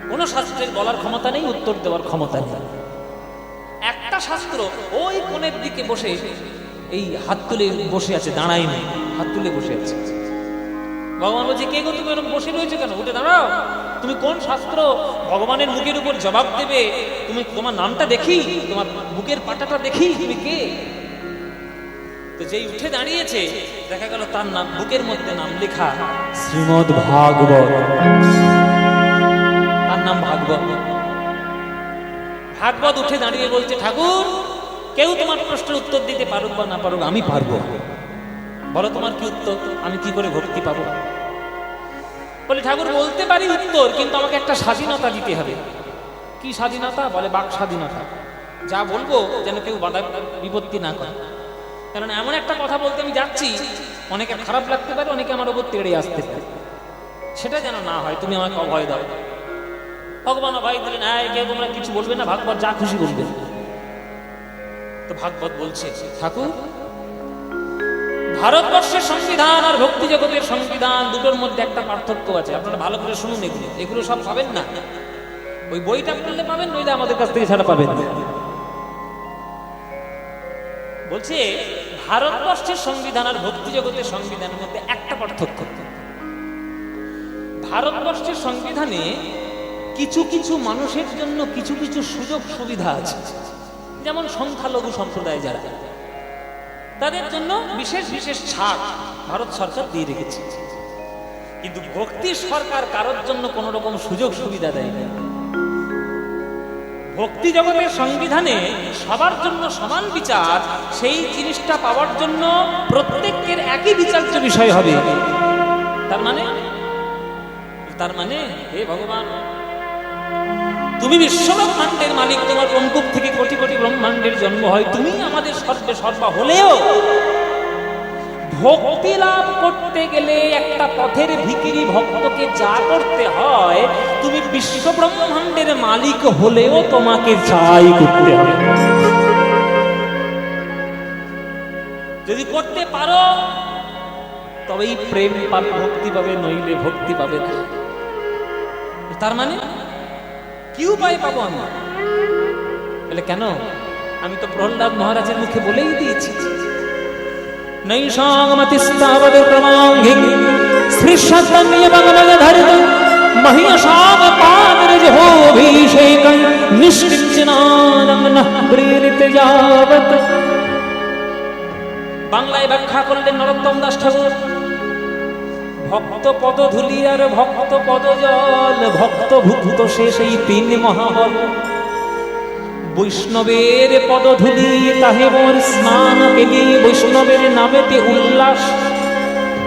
কোন শাস্ত্রের বলার ক্ষমতা নেই, উত্তর দেওয়ার ক্ষমতা নেই। একটা শাস্ত্র ওই কোণের দিকে বসে এই হাত তুলে বসে আছে, দাঁড়ায়নি, হাত তুলে বসে আছে। ভগবান বলছে, কে গো তুমি এরকম বসে রয়েছে কেন? উঠে দাঁড়াও। তুমি কোন শাস্ত্র ভগবানের মুখের উপর জবাব দেবে? তুমি তোমার নামটা দেখি, তোমার বুকের পাটাটা দেখি, তুমি কে? তো যেই উঠে দাঁড়িয়েছে দেখা গেল তার নাম, বুকের মধ্যে নাম লেখা শ্রীমদ্ ভাগবত। তার নাম ভাগবত। ভাগবত উঠে দাঁড়িয়ে বলছে, ঠাকুর, কেউ তোমার প্রশ্নের উত্তর দিতে পারুক বা না পারুক, আমি পারবো। বলো তোমার কি উত্তর, আমি কি করে ভক্তি পাবো? বলে, ঠাকুর বলতে পারি উত্তর, কিন্তু আমাকে একটা স্বাধীনতা দিতে হবে। কি স্বাধীনতা? বলে, বাক স্বাধীনতা। যা বলবো যেন কেউ বাধা বিপত্তি না করে। কারণ এমন একটা কথা বলতে আমি যাচ্ছি, অনেকে খারাপ লাগতে পারে, অনেকে আমার ওপর তেড়ে আসতে পারে, সেটা যেন না হয়, তুমি আমাকে অভয় দাও। ভগবান অভয় দিলেন, হ্যাঁ, কেউ তোমরা কিছু বলবে না, ভাগবত যা খুশি বলবে। তো ভাগবত বলছে, ঠাকুর, ভারতবর্ষের সংবিধান আর ভক্তি জগতের সংবিধান দুটোর মধ্যে একটা পার্থক্য আছে। আপনারা ভালো করে শুনুন, এগুলো সব পাবেন না, ওই বইটা পড়লে পাবেন, নইলে আমাদের কাছ থেকে ছাড়া পাবেন না। বলছে ভারতবর্ষের সংবিধান আর ভক্তি জগতের সংবিধানের মধ্যে একটা পার্থক্য। ভারতবর্ষের সংবিধানে কিছু কিছু মানুষের জন্য কিছু কিছু সুযোগ সুবিধা আছে, যেমন সংখ্যালঘু সম্প্রদায় যারা, তাদের জন্য বিশেষ বিশেষ ছাড় ভারত সরকার দিয়ে রেখেছে। কিন্তু ভক্তি সরকার কারোর জন্য কোন রকম সুযোগ সুবিধা দেয়নি। ভক্তি জগতের সংবিধানে সবার জন্য সমান বিচার, সেই জিনিসটা পাওয়ার জন্য প্রত্যেকের একই বিচার্য বিষয় হবে। তার মানে হে ভগবান, তুমি বিশ্বব্রহ্মাণ্ডের মালিক, তোমার অঙ্কুর থেকে কোটি কোটি ব্রহ্মাণ্ডের জন্ম হয়, তুমি আমাদের সর্বে সর্বা হলেও ভক্তি লাভ করতে গেলে একটা পথের ভিখিরি ভক্তকে যা করতে হয়, তুমি বিশ্ব ব্রহ্মাণ্ডের মালিক হলেও তোমাকে চাই করতে হবে। যদি করতে পারো তবেই প্রেম পাবে, ভক্তি পাবে, নইলে ভক্তি পাবে না। তার মানে কি উপায় পাবো আমি? বলে কেন? আমি তো প্রহ্লাদ মহারাজের মুখে বলেই দিয়েছি, নৈষাংমতিস্তাবদ প্রমাঙ্গি শ্রীশতন্যবগনগধরিত মহিয়সাগপাদরজহোভিষেকং নিষ্কিঞ্চনানং নঃ প্রেরিত যাবৎ। বাংলায় ব্যাখ্যা করলেন নরোত্তম দাস ঠাকুর। ভক্ত পদধূলি আর ভক্ত পদজল, ভক্ত ভুক্ত সে সেই তিন মহাবল। বৈষ্ণবের পদধূলি তাহে মোর স্নান কেলি, বৈষ্ণবের নামেতে উল্লাস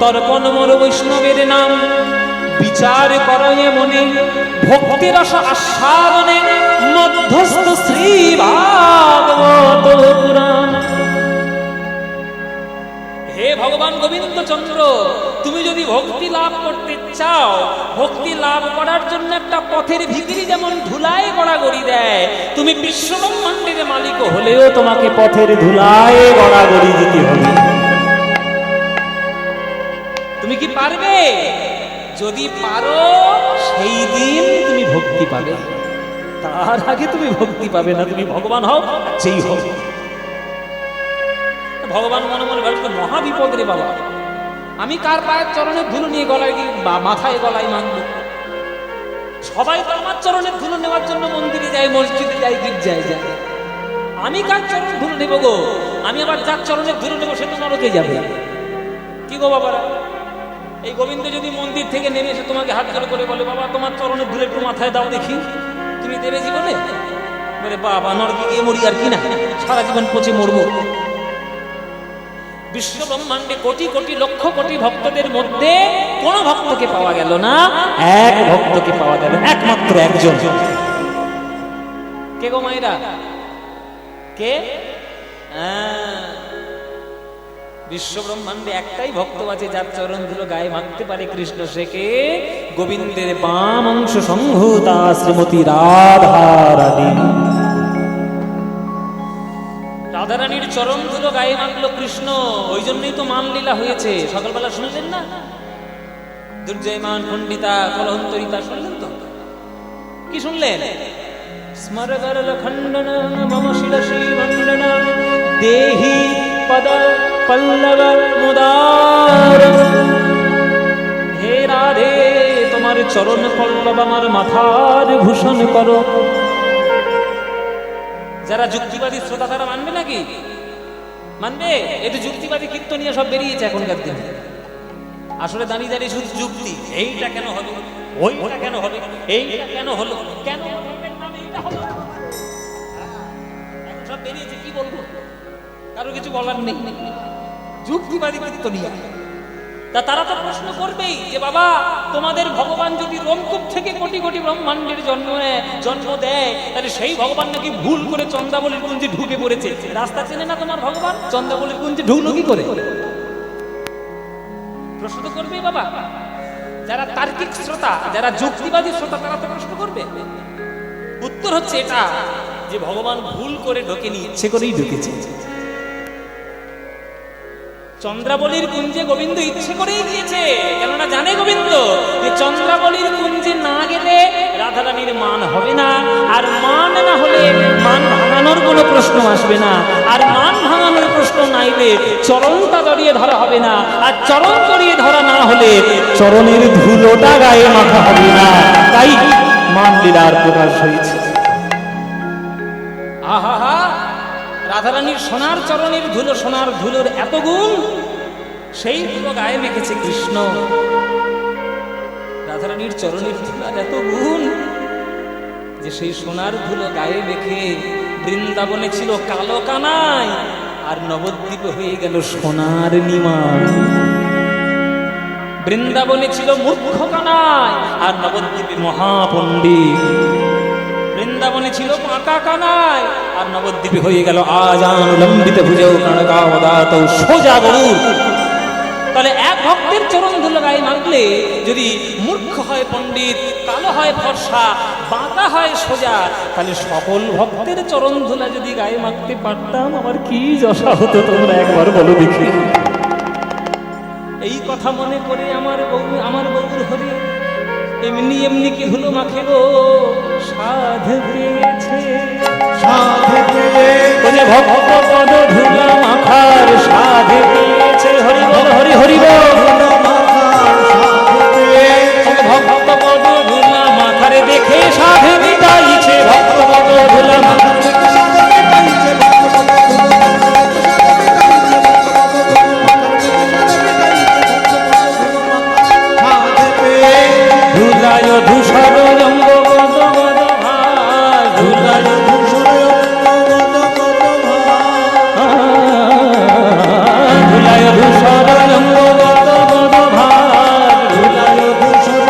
তর্পণ মোর বৈষ্ণবের নাম। বিচার করয়ে মনে ভক্তি রস আস্বাদনে, মধ্যস্থ শ্রী ভাগবত পুরাণ। হে ভগবান গোবিন্দ চন্দ্র, তুমি যদি ভক্তি লাভ করতে চাও, ভক্তি লাভ করার জন্য একটা পথের ভিখিরি যেমন ধুলায় গড়াগড়ি দেয়, তুমি বিশ্ব ব্রহ্মাণ্ডের মালিক হলেও তোমাকে পথের ধুলায় গড়াগড়ি দিতে হবে। তুমি কি পারবে? যদি পারো সেই দিন তুমি ভক্তি পাবে, তার আগে তুমি ভক্তি পাবে না। তুমি ভগবান হও, সেই হোক। ভগবান মনে মনে ভাবছে মহা বিপদ রে বাবা, আমি কার পায়ের চরণের ধুলো নিয়ে গলায় বা মাথায় গলায় মানব? সবাই তো আমার চরণের ধুলো নেওয়ার জন্য মন্দিরে যায়, মসজিদে যায়, গির্জায় যায়। আমি কার চরণের ধুলো নেব গো? আমি আবার যার চরণের ধুলো নেবো সে তো নরকে যাবে। কি গো বাবারা, এই গোবিন্দ যদি মন্দির থেকে নেমে এসে তোমাকে হাত জোড় করে বলে বাবা তোমার চরণের ধুলো একটু মাথায় দাও দেখি, তুমি দেবে জীবনে? বলে বাবা নরকে গিয়ে মরি আর কি না, সারা জীবন পচে মরবো। বিশ্ব ব্রহ্মাণ্ডে কোটি কোটি লক্ষ কোটি ভক্তদের মধ্যে কোন ভক্তকে পাওয়া গেল না, এক ভক্তকে পাওয়া গেল, একমাত্র একজন। কে গো মায়েরা? কে? বিশ্ব ব্রহ্মাণ্ডে একটাই ভক্ত আছে যার চরণ ধুলো গায়ে মাখতে পারে কৃষ্ণ, সে কে? গোবিন্দের বাম অংশ সংভূতা শ্রীমতী রাধা রানী। রাধারানীর চরণ ধুলো গায়ে মাখলো কৃষ্ণ, ওই জন্যই তো মানলীলা হয়েছে। সকালবেলা শুনলেন না? দুর্জয়মান পণ্ডিতা কলহন্তরিতা শুনলেন তো? কি শুনলেন? স্মরগরল খণ্ডন মম শিরসি মণ্ডন দেহি পদ পল্লব মুদার। হে রাধে, তোমার চরণ পল্লব আমার মাথার ভূষণ করো। যারা যুক্তিবাদী শ্রোতা তারা মানবে নাকি? মানবে? একটু যুক্তিবাদী কীর্তনিয়া সব বেরিয়েছে এখনকার দিনে। আসলে দাঁড়িয়ে দাঁড়িয়ে শুধু যুক্তি, এইটা কেন হবে, ওইটা কেন হবে, এইটা কেন হলো, কেন এখন সব বেরিয়েছে। কি বলবো, কারো কিছু বলার নেই। যুক্তিবাদী কীর্তনিয়া তারা তো প্রশ্ন করবেই যে বাবা তোমাদের ভগবান যদি রোমকূপ থেকে কোটি কোটি ব্রহ্মাণ্ডের জন্ম দেয়, তাহলে সেই ভগবান নাকি ভুল করে চন্দ্রাবলীর কুঞ্জে ঢুকে পড়েছে। রাস্তা চেনে না তোমার ভগবান, চন্দ্রাবলীর কুঞ্জে ঢুকলো কি করে? প্রশ্ন তো করবেই বাবা। যারা তার্কিক শ্রোতা, যারা যুক্তিবাদী শ্রোতা, তারা তো প্রশ্ন করবে। উত্তর হচ্ছে এটা যে ভগবান ভুল করে ঢোকেনি, ইচ্ছে করেই ঢুকেছে। চন্দ্রাবলীর কুঞ্জে গোবিন্দ ইচ্ছে করেই গিয়েছে, কেননা জানে গোবিন্দ যে চন্দ্রাবলীর কুঞ্জে না গেলে রাধারানীর মান হবে না, আর মান না হলে মান ভাঙানোর কোনো প্রশ্ন আসবে না, আর মান ভাঙানোর প্রশ্ন নাইলে চরণটা জড়িয়ে ধরা হবে না, আর চরণ জড়িয়ে ধরা না হলে চরণের ধুলোটা গায়ে মাখা হবে না। তাই মান লীলার প্রকাশ হয়েছে। আহা, রাধারানীর সোনার চরণের ধুলো, সোনার ধুলোর এত গুণ, সেই ধুলো গায়ে মেখেছে কৃষ্ণ। রাধারানীর চরণের ধুলার এত গুণ যে সেই সোনার ধুলো গায়ে মেখে বৃন্দাবনে ছিল কালো কানাই, আর নবদ্বীপে হয়ে গেল সোনার নিমাই। বৃন্দাবনে ছিল মূর্খ কানাই, আর নবদ্বীপে মহাপণ্ডিত। বৃন্দাবনে ছিল পাকা কানাই, আর নবদ্বীপে হয়ে গেল আজান লম্বিত ভুজৌ কনকাবদাত সোজা গরুর। তাহলে এক ভক্তের চরণ ধুলো গায়ে মাখলে যদি মূর্খ হয় পণ্ডিত, কালো হয় ফর্সা, বাঁকা হয় সোজা, তাহলে সকল ভক্তের চরণ ধুলা যদি গায়ে মাখতে পারতাম আমার কি যশা হতো, তোমরা একবার বলো দেখি। এই কথা মনে করে আমার বউর হরি এমনি এমনি কি ধুলো মাখে গো, সাধ পেয়েছে, ভক্ত পদ ধুলা মাখার সাধ পেয়েছে। হরি বল, হরি হরি বল। ভক্ত পদ ধুলা মাখার দেখে সাধ মিটাইছে, ভক্ত পদ ধুলা মাখার ধুলায় ধূসর রঙ্গ গদ গদ ভাই, ধুলায় ধূসর ধুলায় ধূসর রঙ্গ গদ গদ ভাই, ধুলায় ধূসর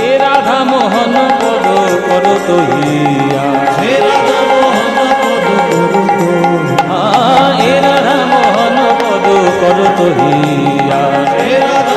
এ রাধা মোহন পদ কর তহিয়া, হে রাধা মোহন পদ কর, এ রাধা মোহন পদ কর তহিয়া, হে রাধা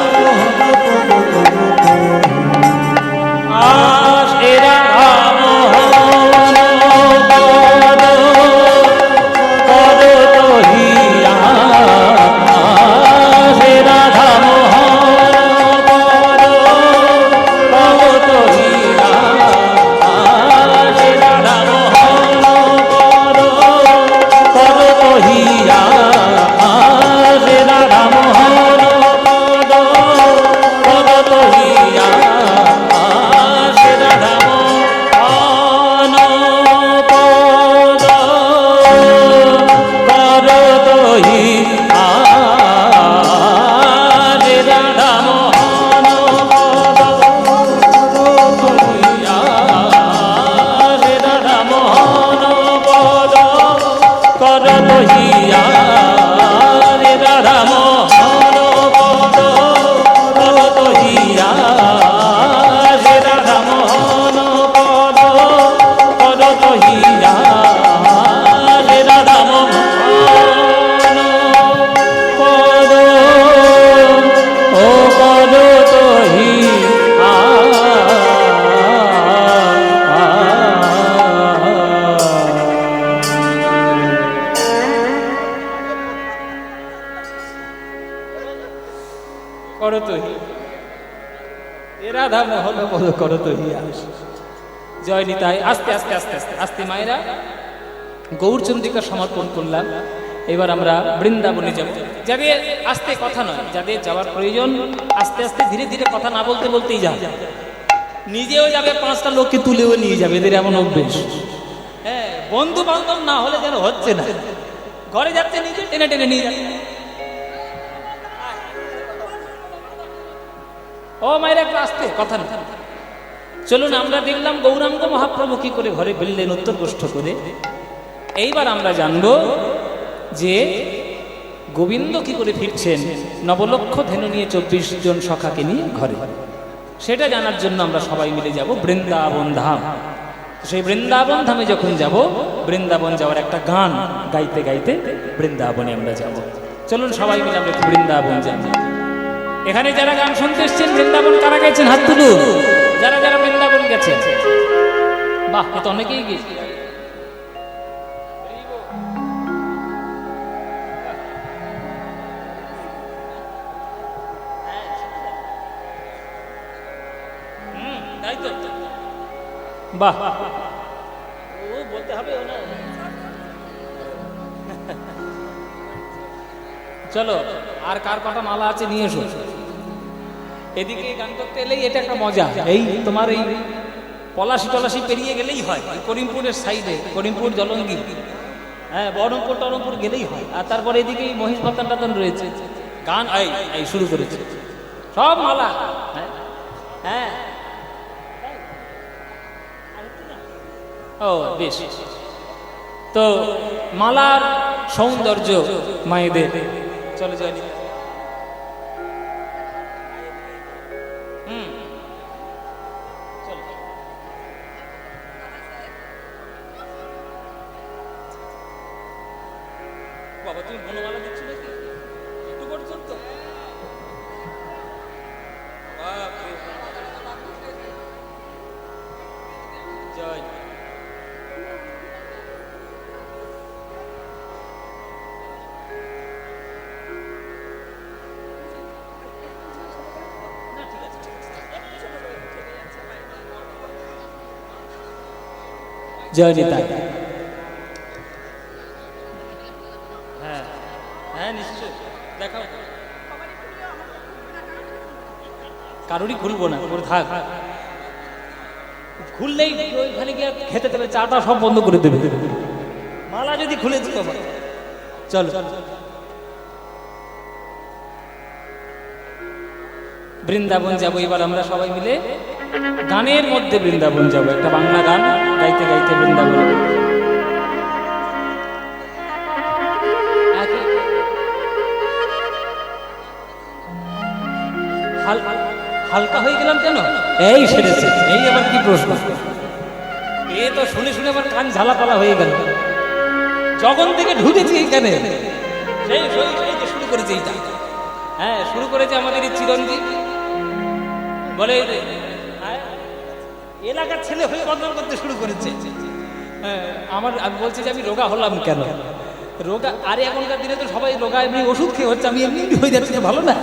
জয় নিতাই। আস্তে আস্তে আস্তে আস্তে আস্তে মায়েরা গৌরচন্দ্রিকা সমর্পণ করলাম। এবার আমরা বৃন্দাবনে যাব। যাদের আস্তে কথা নয়, যাদের যাওয়ার প্রয়োজন আস্তে আস্তে ধীরে ধীরে কথা না বলতে বলতেই যাবে, নিজেও যাবে, পাঁচটা লোককে তুলেও নিয়ে যাবে, এদের এমন অভ্যেস। হ্যাঁ, বন্ধু বান্ধব না হলে যেন হচ্ছে না, ঘরে যাচ্ছে নিজে টেনে টেনে নিয়ে যাচ্ছে। ও মায়েরা একটু আস্তে কথা না। চলুন আমরা দেখলাম গৌরাঙ্গ মহাপ্রভু কি করে ঘরে ফিরলেন উত্তর গোষ্ঠ করে। এইবার আমরা জানবো যে গোবিন্দ কি করে ফিরছেন নবলক্ষ ধেনু নিয়ে 24 জন সখাকে নিয়ে ঘরে। সেটা জানার জন্য আমরা সবাই মিলে যাব বৃন্দাবন ধাম। সেই বৃন্দাবন ধামে যখন যাব, বৃন্দাবন যাওয়ার একটা গান গাইতে গাইতে বৃন্দাবনে আমরা যাব। চলুন সবাই মিলে আমরা বৃন্দাবন যাব। এখানে যারা গান শুনতে এসছেন বৃন্দাবন কারা গেছেন হাত তুলুন। যারা যারা বৃন্দাবন গেছেন, বাহ, এ তো অনেকেই গেছে। বাহ, ও বলতে হবে না। চলো, আর কার কটা মালা আছে নিয়ে এসো। এদিকে গান করতে এলেই এটা একটা মজা। এই তোমার এই পলাশি টলাশি পেরিয়ে গেলেই হয়, করিমপুরের সাইডে, করিমপুর জলঙ্গি, হ্যাঁ, বহরমপুর টরমপুর গেলেই হয়। আর তারপরে এদিকে মহিষ বাতান টাতান রয়েছে, গান এই শুরু করেছে, সব মালা। হ্যাঁ, ও বেশ। তো মালার সৌন্দর্য মায়েদের, চলে যায়। বাবা, তুমি বনমালা দিচ্ছ নাকি? একটু করছেন তো? জয়। জয় নিতাই। হ্যাঁ হ্যাঁ, নিশ্চয় দেখাও। কারোরই খুলবো না, ওর থাক। খুললেই ওইখানে গিয়ে খেতে দেবে, চাটা সব বন্ধ করে দেবে। মালা যদি খুলে দিত। চলো, বৃন্দাবন যাবো এবার আমরা সবাই মিলে, গানের মধ্যে বৃন্দাবন যাবো। একটা বাংলা গান গাইতে গাইতে বৃন্দাবন। হালকা হয়ে গেলাম কেন? এই সেরেছে, এই আবার কি প্রশ্ন? এ তো শুনে শুনে আমার কান ঝালাপালা হয়ে গেল। যখন থেকে ঢুকেছি এইখানে, সেই যে শুরু করেছে এইটা। হ্যাঁ, শুরু করেছে আমাদের এই চিরঞ্জিত, বলে এলাকার ছেলে হয়ে বদনাম করতে শুরু করেছে। আমি বলছি যে আমি রোগা হলাম কেন? রোগা, আরে এখনকার দিনে তো সবাই রোগা, এমনি ওষুধ খেয়ে হচ্ছে, আমি এমনি হয়ে যাচ্ছি, ভালো না?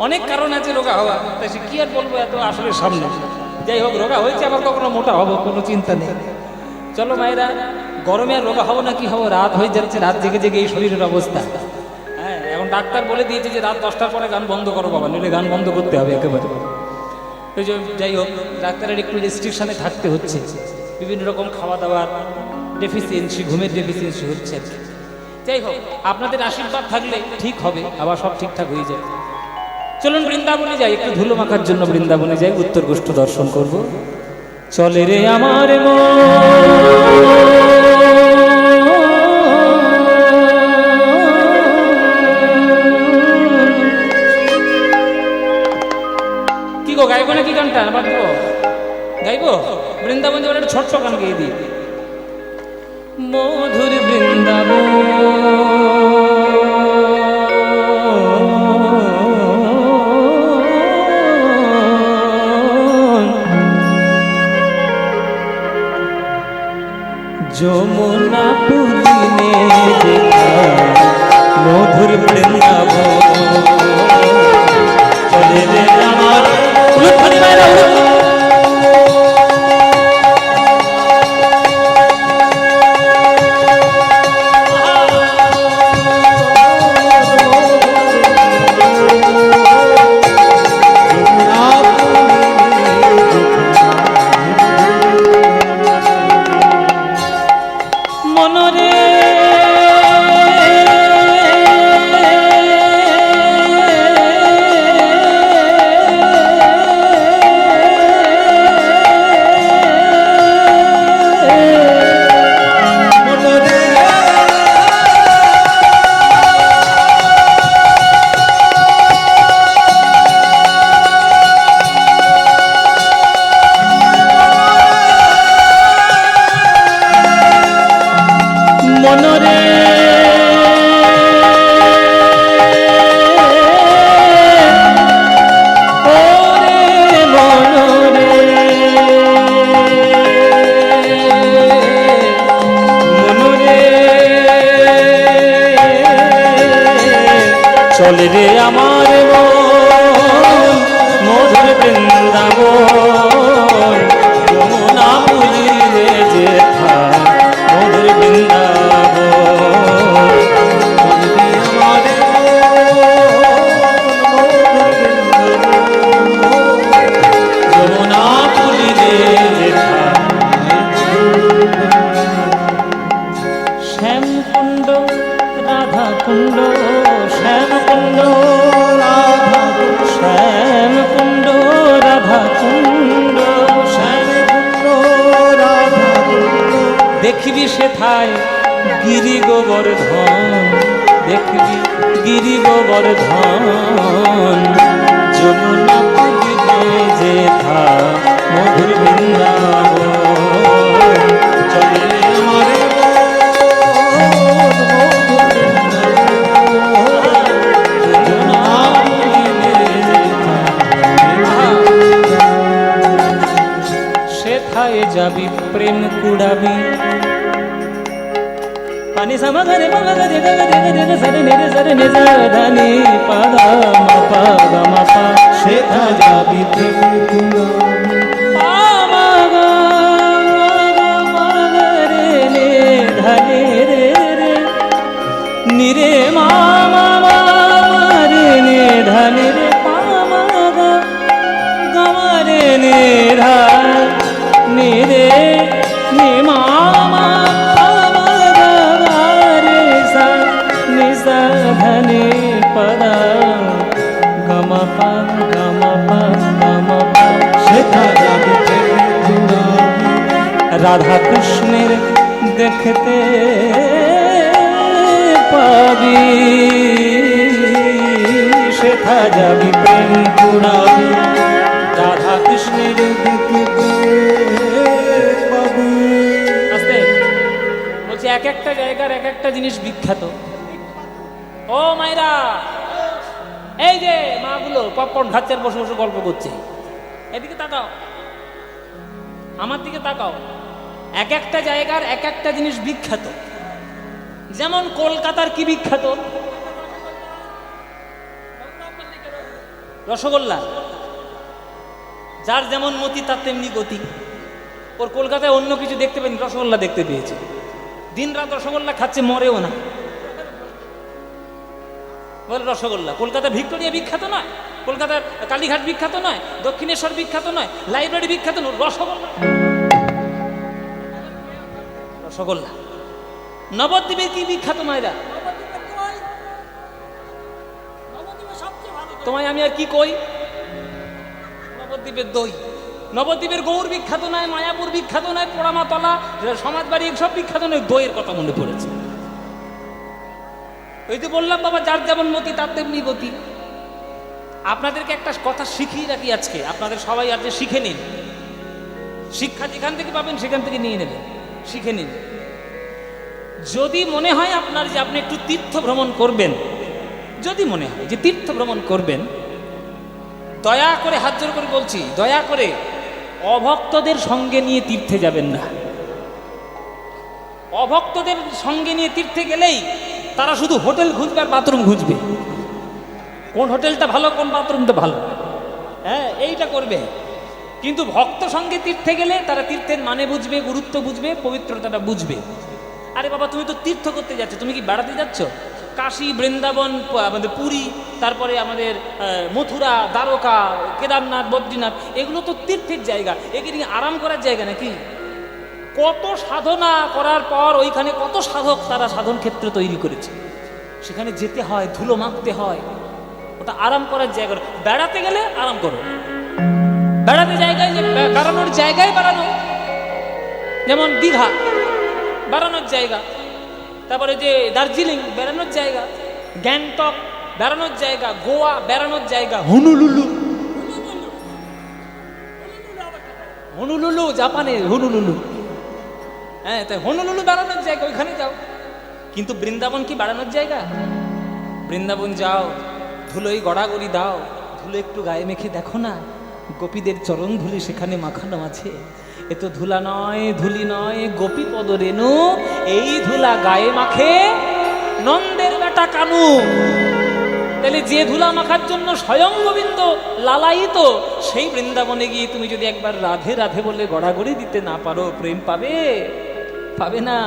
অনেক কারণ আছে রোগা হওয়া, তাই সে কি আর বলবো এত আসলে সামনে। যাই হোক, রোগা হয়েছে, আবার কখনো মোটা হবো, কোনো চিন্তা নেই। চলো মায়েরা, গরমে আর রোগা হবো না কি হবো? রাত হয়ে যাচ্ছে, রাত জেগে জেগে এই শরীরের অবস্থা। হ্যাঁ, এখন ডাক্তার বলে দিয়েছে যে রাত 10টার পরে গান বন্ধ করো বাবা, নিলে গান বন্ধ করতে হবে একেবারে। ওই যে যাই হোক, ডাক্তারের একটু রেস্ট্রিকশানে থাকতে হচ্ছে, বিভিন্ন রকম খাওয়া দাওয়ার ডেফিসিয়েন্সি, ঘুমের ডেফিসিয়েন্সি হচ্ছে। যাই হোক, আপনাদের আশীর্বাদ থাকলে ঠিক হবে, আবার সব ঠিকঠাক হয়ে যায়। চলুন বৃন্দাবনে যাই, একটু ধুলো মাখার জন্য বৃন্দাবনে যাই, উত্তর গোষ্ঠ দর্শন করব। চলে রে আমার কি গো, গাইবো না কি গানটা? আবার দেবো, গাইবো। বৃন্দাবন যাবার একটা ছোট্ট গান গেয়ে দিই। মধুর বৃন্দাবন যমুনা পুলিনে দেখা মধুর বৃন্দাবন। চলে রে আমার চলে রে আমার মধুর বৃন্দাবন। রাধা কুণ্ড, শ্যাম কুণ্ড, রাধা শ্যাম কুণ্ড, রাধা কুণ্ড, শ্যাম কুণ্ড, রাধা কুণ্ড। দেখবি সেথায় গিরি গোবর্ধন, দেখবি গিরি গোবর্ধন, যমুনা পুরিবে যেথা মধুর বৃন্দাবন। চলে আমার সেথায় যাবি প্রেম কুড়াবি। পানি সামাগারে বাগারে গাগারে গাগারে সারে নেরে সারে নে সাধানি পাদা মাপা গামাপা সেথা যাবি প্রেম কুড়াবি। পামাগা মাগারে নে ধানে রে রে নিরে মামা মারে নে ধানে রে পামাগা গামারে নে ধা নিরে নে মামা ধনে পদা গমপা গমপা গমপা। সেথা যাবি প্রেম কুড়াবি। রাধা কৃষ্ণের দেখতে পাবি, সেথা যাবি প্রেম কুড়াবি। রাধা কৃষ্ণের দেখতে পাবি। আস্তে বলছি, এক একটা জায়গার এক একটা জিনিস বিখ্যাত। ও মাইরা, এই যে মাগুলো পপকর্ন খাচ্ছে আর বসে বসে গল্প করছে, এদিকে তাকাও, আমার দিকে তাকাও। এক একটা জায়গার এক একটা জিনিস বিখ্যাত। যেমন কলকাতার কি বিখ্যাত? রসগোল্লা। যার যেমন মতি তার তেমনি গতি। ওর কলকাতায় অন্য কিছু দেখতে পেনি, রসগোল্লা দেখতে পেয়েছে। দিন রাত রসগোল্লা খাচ্ছে, মরেও না। বলে রসগোল্লা। কলকাতা ভিক্টোরিয়া বিখ্যাত নয়, কলকাতার কালীঘাট বিখ্যাত নয়, দক্ষিণেশ্বর বিখ্যাত নয়, লাইব্রেরি বিখ্যাত নয়, রসগোল্লা। রসগোল্লা। নবদ্বীপের কি বিখ্যাত মায়েরা? তোমায় আমি আর কি কই? নবদ্বীপের দই। নবদ্বীপের গৌর বিখ্যাত নয়, মায়াপুর বিখ্যাত নয়, পোড়ামাতলা, সমাজবাড়ি এসব বিখ্যাত নয়, দইয়ের কথা মনে পড়েছে। ওই তো বললাম বাবা, যার যেমন মতি তার তেমনি গতি। আপনাদেরকে একটা কথা শিখিয়ে রাখি আজকে, আপনাদের সবাই আজকে শিখে নিন। শিক্ষা যেখান থেকে পাবেন সেখান থেকে নিয়ে নেবেন, শিখে নিন। যদি মনে হয় আপনার যে আপনি একটু তীর্থ ভ্রমণ করবেন, যদি মনে হয় যে তীর্থ ভ্রমণ করবেন, দয়া করে হাত জোর করে বলছি, দয়া করে অভক্তদের সঙ্গে নিয়ে তীর্থে যাবেন না। অভক্তদের সঙ্গে নিয়ে তীর্থে গেলেই তারা শুধু হোটেল খুঁজবে আর বাথরুম খুঁজবে, কোন হোটেলটা ভালো, কোন বাথরুমটা ভালো, হ্যাঁ এইটা করবে। কিন্তু ভক্ত সঙ্গে তীর্থে গেলে তারা তীর্থের মানে বুঝবে, গুরুত্ব বুঝবে, পবিত্রতাটা বুঝবে। আরে বাবা, তুমি তো তীর্থ করতে যাচ্ছ, তুমি কি বেড়াতে যাচ্ছ? কাশী, বৃন্দাবন, আমাদের পুরী, তারপরে আমাদের মথুরা, দ্বারকা, কেদারনাথ, বদ্রীনাথ, এগুলো তো তীর্থের জায়গা। এগুলি আরাম করার জায়গা নাকি? কত সাধনা করার পর ওইখানে কত সাধক তারা সাধন ক্ষেত্র তৈরি করেছে, সেখানে যেতে হয়, ধুলো মাখতে হয়। ওটা আরাম করার জায়গা। বেড়াতে গেলে আরাম করো, বেড়াতে জায়গায় যে বেড়ানোর জায়গায় বেড়ানো, যেমন দীঘা বেড়ানোর জায়গা, তারপরে যে দার্জিলিং বেড়ানোর জায়গা, গ্যাংটক বেড়ানোর জায়গা, গোয়া বেড়ানোর জায়গা, হুনুলুলু, হুনুলুলু জাপানে, হুনুলুলু, হ্যাঁ তাই হনুলুলু বেড়ানোর জায়গা, ওইখানে যাও। কিন্তু বৃন্দাবন কি বেড়ানোর জায়গা? বৃন্দাবন যাও, ধুলোই গড়াগড়ি দাও, ধুলো একটু গায়ে মেখে দেখো না, গোপীদের চরণ ধুলি সেখানে মাখানো আছে। এ তো ধুলা নয়, ধুলি নয়, গোপী পদ রেণু, এই ধুলা গায়ে মাখে নন্দের বেটা কানু। তাহলে যে ধুলা মাখার জন্য স্বয়ং গোবিন্দ লালায়িত, সেই বৃন্দাবনে গিয়ে তুমি যদি একবার রাধে রাধে বলে গড়াগড়ি দিতে না পারো, প্রেম পাবে? পাবে না।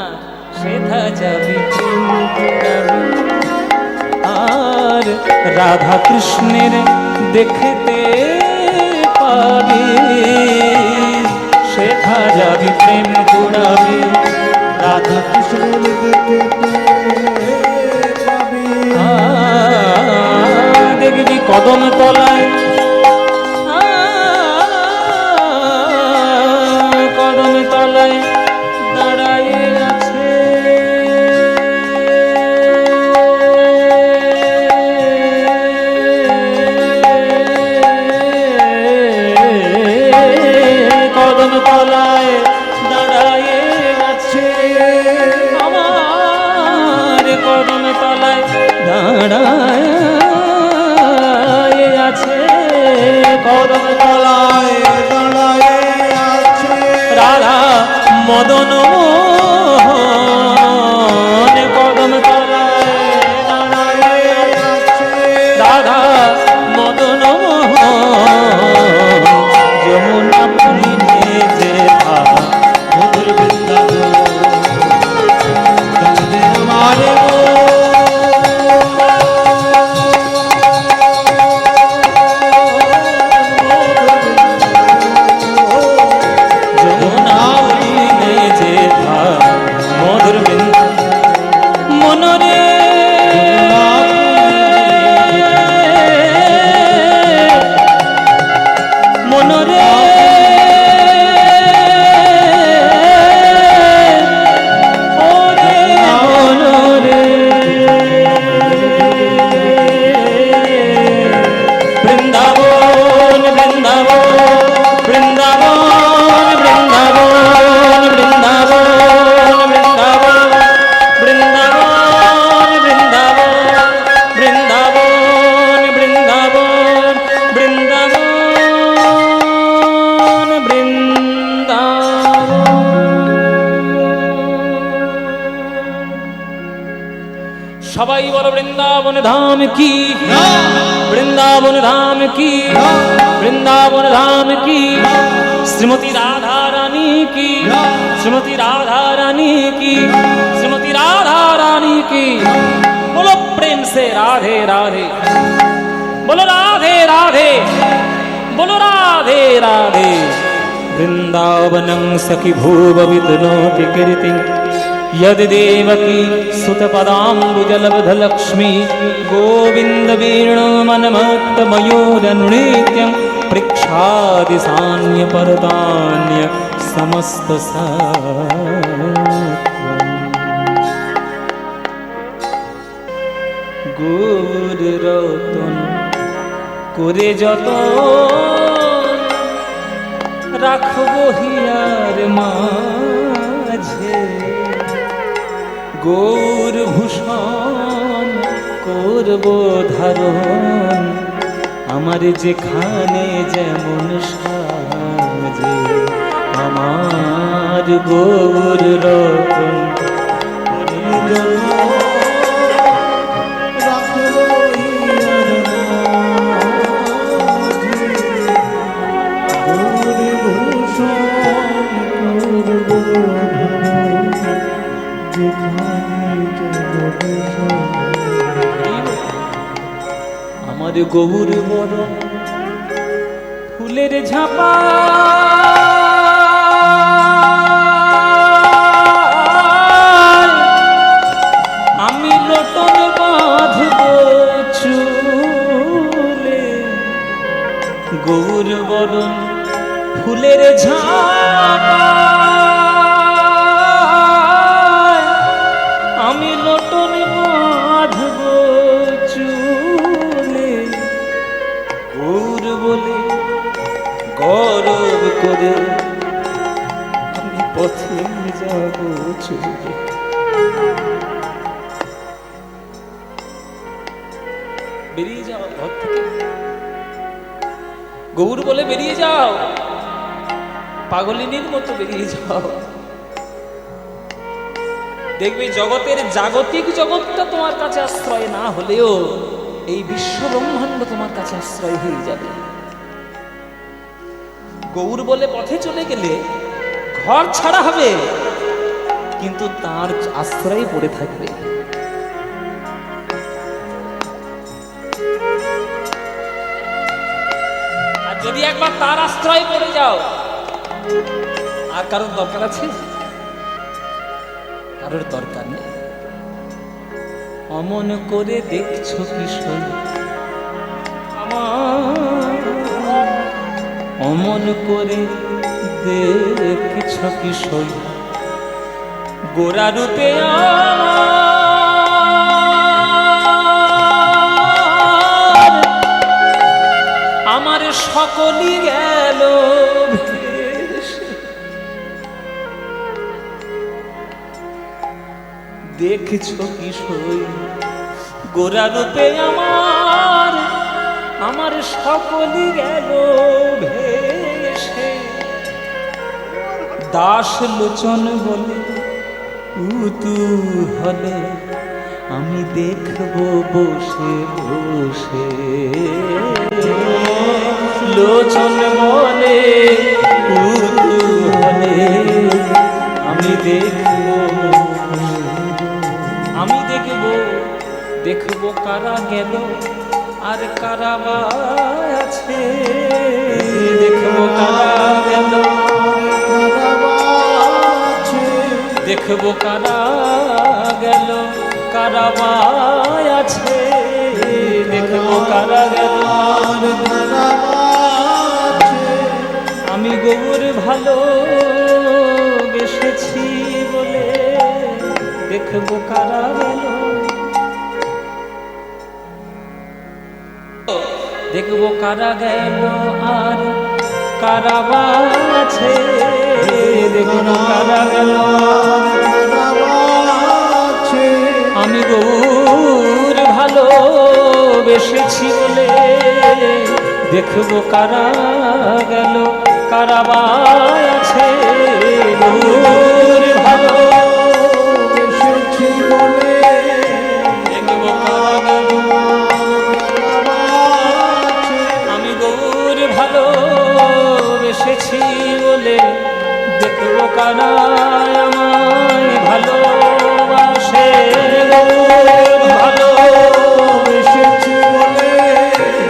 সেথা যাবি প্রেম কুড়াবি, আর রাধা কৃষ্ণের দেখতে পাবি। সেথা যাবি প্রেম কুড়াবি, রাধা কৃষ্ণের দেখতে মদন মোহন কদম তলায় দাঁড়ায় রাধা মদন মোহন যমুনা পুলিনে যে মধুর বৃন্দাবন আমারে যমুনা পুলিনে যে মধুর বৃন্দাবন মনরে মনরে ওরে মনরে বৃন্দাবন বৃন্দাবন বৃন্দাবন বৃন্দাবন বৃন্দাবন বৃন্দাবন বৃন্দাবন বৃন্দাবন বৃন্দাবন বৃন্দাবন বৃন্দাবন বৃন্দাবন সবাই বলো বৃন্দাবন ধাম কি বৃন্দাবন ধাম কি বৃন্দাবন ধাম কি শ্রীমতী রাধা রানী কি শ্রীমতী রাধা রানী কি শ্রীমতী রাধা রানী কি बोलो प्रेम से राधे राधे बोलो राधे राधे बोलो राधे राधे वृंदावनं सखी भूववितनोति कीर्ति यद देवकी सुतपदाम्बुजलब्धलक्ष्मी गोविन्द वीणो मनमत्तमयोरनुनित्यं पृक्षादिसान्य परतान्य समस्त গুর রতন করে যত রাখবো হিয়ার মাঝে গৌর ভূষণ করব ধারণ আমার যেখানে যেমন সাজে আমার গৌর রতন করে যত আমার গৌর বড় ফুলের ঝাপা আমি লোটন বাঁধব চুলে গৌর বড় ফুলের ঝাপা আমি লোটন বাঁধব চুলে গৌর বলে গৌরব করে আমি পথে যাব চলে বেরিয়ে যাও ঘর থেকে গৌর বলে বেরিয়ে যাও পাগলিনীর মতো বেরিয়ে যাও দেখবে জগতের জাগতিক জগৎটা তোমার কাছে আশ্রয় না হলেও এই বিশ্ব ব্রহ্মাণ্ড তোমার কাছে আশ্রয় হয়ে যাবে গৌর বলে পথে চলে গেলে ঘর ছাড়া হবে কিন্তু তার আশ্রয়ে পড়ে থাকবে আর যদি একবার তার আশ্রয়ে পড়ে যাও আর কারোর দরকার আছে কারোর দরকার নেই অমন করে দেখছো কিশোর আমার অমন করে দেখছো কিশোর গোরা রূপে আমার সকলই গেল দেখছো কিশোর গোরা রূপে আমার সকলই গেল ভেসে দাস লোচন বলে উতু হলে আমি দেখবো বসে বসে। লোচন বলে উতু হলে আমি দেখবো, আমি দেখবো, দেখবো কারা গেল আর কারা বা আছে। দেখবো কারা গেল, দেখবো কারা গেল কারা বা আছে। দেখবো কারা গেল, আমি গৌর ভালো বেসেছি বলে দেখবো কারা গেল। দেখবো কারা গেল আর কারা বা আছে। দেখবো কারা গেল, আমি গৌর ভালো বেসেছি বলে দেখবো কারা গেল কারা বা আছে। গৌর ভালো বেসেছি বলে দেখবো কারা গেল, আমি গৌর ভালো বেসেছি বলে দেখবো কারা আমায় ভালোবাসে। গৌর ভালো বেসেছি বলে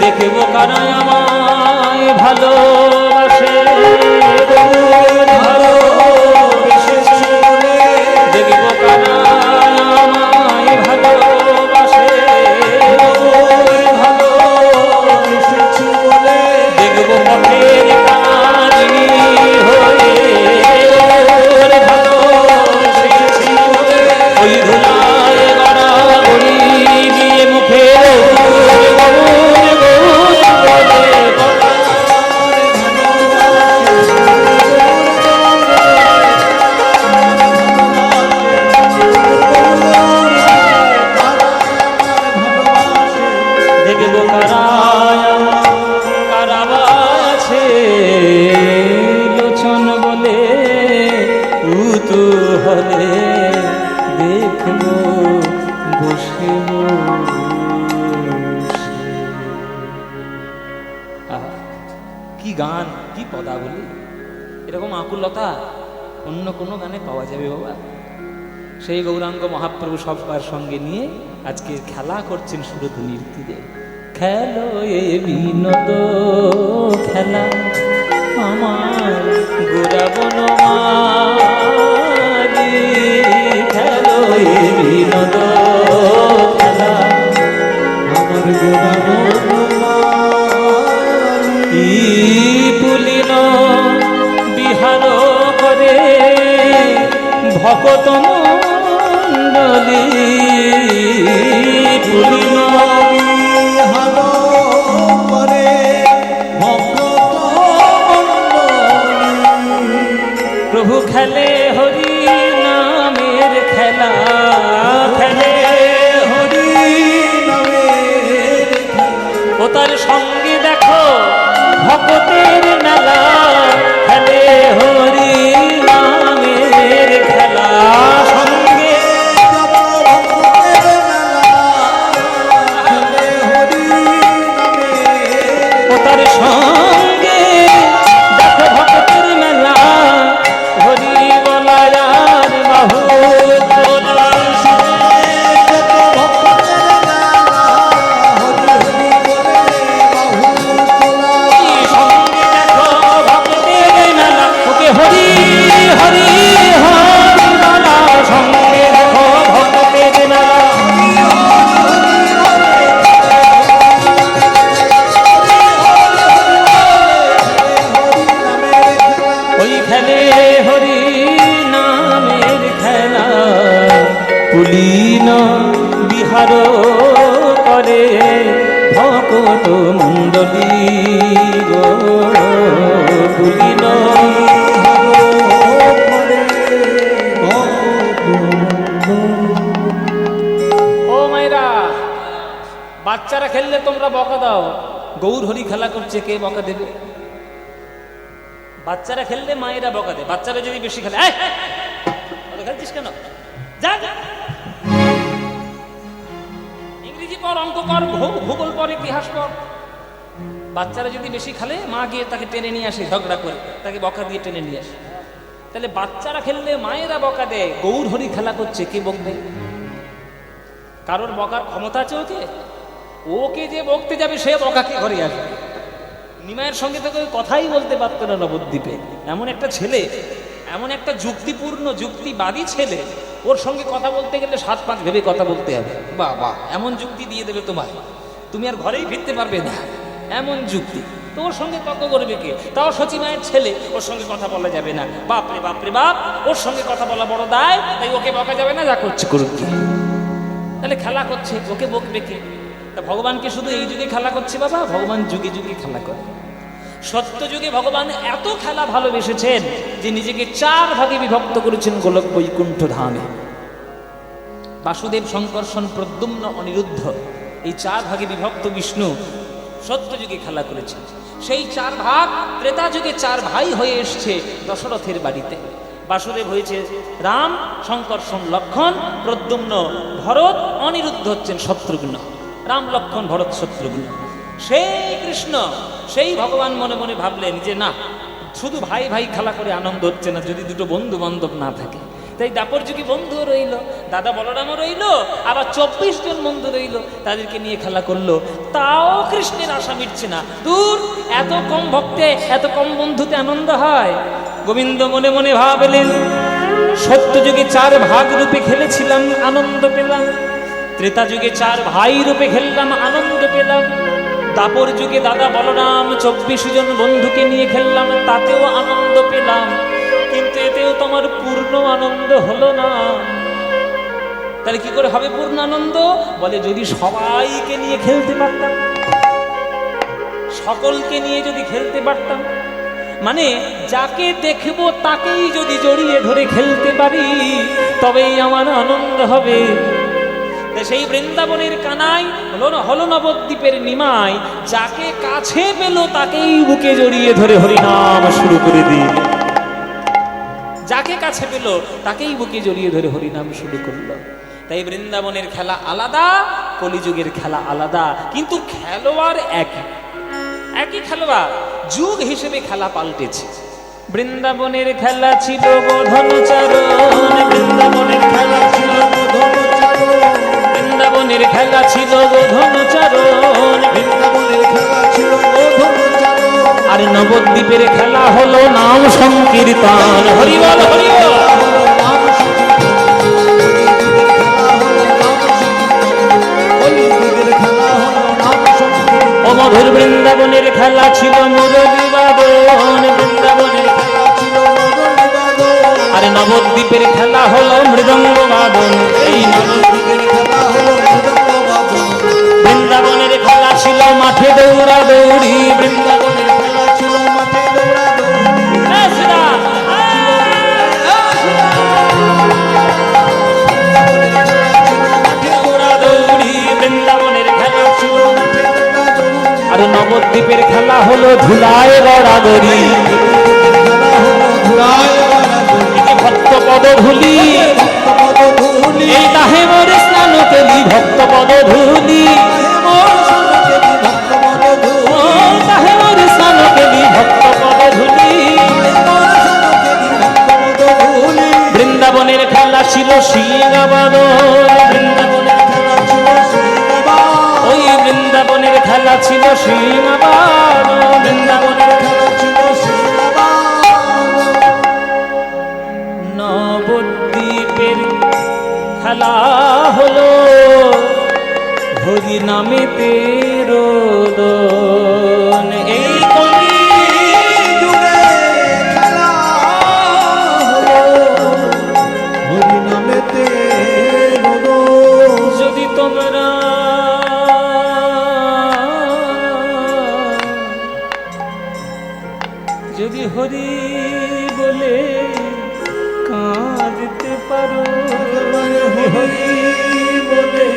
দেখবো কারা আমায় ভালোবাসে। গৌর ভালো বেসেছি বলে দেখবো কারা আমায় ভালোবাসে। গৌর ভালো বেসেছি বলে দেখবো পথের কাহিনী হয়ে। গৌর ভালো বেসেছি বলে ওই ধুলায় গড়াগড়ি দিয়ে মুখে দেখবো কারা আছে। লোচন বলে উতু হলে দেখবো বসে কি গান, কি পদাবলী! এরকম আকুলতা অন্য কোনো গানে পাওয়া যাবে বাবা? সেই গৌরাঙ্গ মহাপ্রভু সবার সঙ্গে নিয়ে আজকে খেলা করছেন সুরধুনির তীরে। খেলো এ বিনোদ খেলা আমার গোরাবন মারি। খেলো এ বিনোদ খেলা আমার গোরাবন মারি। পুলিন বিহার করে ভকত মণ্ডলী। পুলিন বিহার করে ভকত মণ্ডলী। প্রভু খেলে হরি নামের খেলা, খেলে হরি নামের ও তার সঙ্গে দেখো ভকতের মেলা। খেলে হরি নামের খেলা, সঙ্গে ও তার সঙ্গে দেখো ভকতের মেলা। হরি বলার বাহু হরি হরি হরি মালা। সঙ্গে দেখো ভক্তের মেলা। ওই খেলে হরি নামের খেলা। পুলিন বিহার করে ভকত মণ্ডলী গো। পুলিন বাচ্চারা খেললে তোমরা বকা দাও, গৌর হরি খেলা করছে কে বকা দেবে? বাচ্চারা খেললে মায়েরা বকা দেয়, বাচ্চারা যদি বেশি খেলে, এই, অত খেলছিস কেন, যা যা। ইংরেজি পড়, অঙ্ক কর, ভূগোল পড়, ইতিহাস পড়। বাচ্চারা যদি বেশি খেলে মা গিয়ে তাকে টেনে নিয়ে আসে, ঝগড়া করে তাকে বকা দিয়ে টেনে নিয়ে আসে। তাহলে বাচ্চারা খেললে মায়েরা বকা দেয়, গৌর হরি খেলা করছে, কে বকবে? কারোর বকার ক্ষমতা আছে ওকে? ওকে যে বকতে যাবে সে বকাকে ঘরে আসবে। নিমায়ের সঙ্গে তো কেউ কথাই বলতে পারতো না নবদ্বীপে। এমন একটা ছেলে, এমন একটা যুক্তিপূর্ণ যুক্তিবাদী ছেলে, ওর সঙ্গে কথা বলতে গেলে 7-5 ভেবে কথা বলতে হবে। বাহ বাহ, এমন যুক্তি দিয়ে দেবে তোমায়, তুমি আর ঘরেই ফিরতে পারবে না, এমন যুক্তি। তো ওর সঙ্গে তর্ক করবে কে? তাও সচি মায়ের ছেলে, ওর সঙ্গে কথা বলা যাবে না। বাপরে বাপরে বাপ, ওর সঙ্গে কথা বলা বড় দায়, তাই ওকে বকা যাবে না, যা করছে করুক। তাহলে খেলা করছে, ওকে বকবে কে? তা ভগবানকে শুধু এই যুগে খেলা করছে বাবা? ভগবান যুগে যুগে খেলা করে। সত্য যুগে ভগবান এত খেলা ভালোবেসেছেন যে নিজেকে 4 ভাগে বিভক্ত করেছেন গোলক বৈকুণ্ঠ ধামে। বাসুদেব, শঙ্কর্ষণ, প্রদ্যুম্ন, অনিরুদ্ধ, এই 4 ভাগে বিভক্ত বিষ্ণু সত্য যুগে খেলা করেছেন। সেই 4 ভাগ ত্রেতা যুগে 4 ভাই হয়ে এসছে দশরথের বাড়িতে। বাসুদেব হয়েছে রাম, শঙ্কর্ষণ লক্ষণ, প্রদ্যুম্ন ভরত, অনিরুদ্ধ হচ্ছেন শত্রুঘ্ন। রাম, লক্ষণ, ভরত, শত্রুঘ্ন। সেই কৃষ্ণ, সেই ভগবান মনে মনে ভাবলেন যে না, শুধু ভাই ভাই খেলা করে আনন্দ হচ্ছে না, যদি দুটো বন্ধু বান্ধব না থাকে। তাই দাপর যুগে বন্ধুও রইল, দাদা বলরামও রইল, আবার 24 জন বন্ধু রইল, তাদেরকে নিয়ে খেলা করলো। তাও কৃষ্ণের আশা মিটছে না। দূর, এত কম ভক্তে, এত কম বন্ধুতে আনন্দ হয়? গোবিন্দ মনে মনে ভাবলেন, সত্য যুগে 4 ভাগ রূপে খেলেছিলাম, আনন্দ পেলাম। ত্রেতা যুগে 4 ভাই রূপে খেললাম, আনন্দ পেলাম। দাপর যুগে দাদা বলরাম 24 জন বন্ধুকে নিয়ে খেললাম, তাতেও আনন্দ পেলাম। কিন্তু এতেও তোমার পূর্ণ আনন্দ হলো না। তাহলে কি করে হবে পূর্ণ আনন্দ? বলে, যদি সবাইকে নিয়ে খেলতে পারতাম, সকলকে নিয়ে যদি খেলতে পারতাম, মানে যাকে দেখবো তাকেই যদি জড়িয়ে ধরে খেলতে পারি, তবেই আমার আনন্দ হবে। সেই বৃন্দাবনের কানাই হলো নবদ্বীপের নিমাই, যাকে কাছে পেল তাকেই বুকে জড়িয়ে ধরে হরিনাম শুরু করে দিল। যাকে কাছে পেল তাকেই বুকে জড়িয়ে ধরে হরিনাম শুরু করলো। তাই বৃন্দাবনের খেলা আলাদা, কলিযুগের খেলা আলাদা, কিন্তু খেলোয়াড় একই খেলোয়াড়, যুগ হিসেবে খেলা পাল্টেছে। বৃন্দাবনের খেলা ছিল বোধনচারণ, বৃন্দাবনের খেলা ছিল বোধনচারণ, বৃন্দাবনের খেলা ছিল বোধনচারণ, বৃন্দাবনের খেলা ছিল বোধনচারণ। আর নবদ্বীপের খেলা হলো নাম সংকীর্তন। হরি বল, হরি বল। ও মধুর বৃন্দাবনের খেলা ছিল মুরলী বাদন, বৃন্দাবনের খেলা ছিল মুরলী বাদন। আর নবদ্বীপের খেলা হলো মৃদঙ্গ বাদন। এই নবদ্বীপের খেলা হলো মৃদঙ্গ বাদন। বৃন্দাবনের খেলা ছিল মাঠে দৌড়া দৌড়ি, বৃন্দাবনের খেলা ছিল মাঠে দৌড়া দৌড়ি। বৃন্দাবনের খেলা ছিল মাঠে দৌড়া দৌড়ি। আর নবদ্বীপের খেলা হলো ধুলায় গড়াগড়ি, ভক্ত পদ ধুলি, এই তাহে মোর স্নান কেলি ভক্ত পদ ধুলি, তাহে মোর স্নান কেলি ভক্ত পদ ধুলি। বৃন্দাবনের খেলা ছিল সিংহাবাদন, বৃন্দাবনের খেলা ছিল সিংহাবাদন। ওই বৃন্দাবনের খেলা ছিল সিংহাবাদন, বৃন্দাবনের খেলা ছিল সিংহাবাদন। নবদ্বীপের খেলা হলো হরি নামেতে রোদন। এই কলিযুগে খেলা হলো হরি নামেতে রোদন। যদি তোমরা যদি হরি বলে কাঁদতে পারো, হরি বলে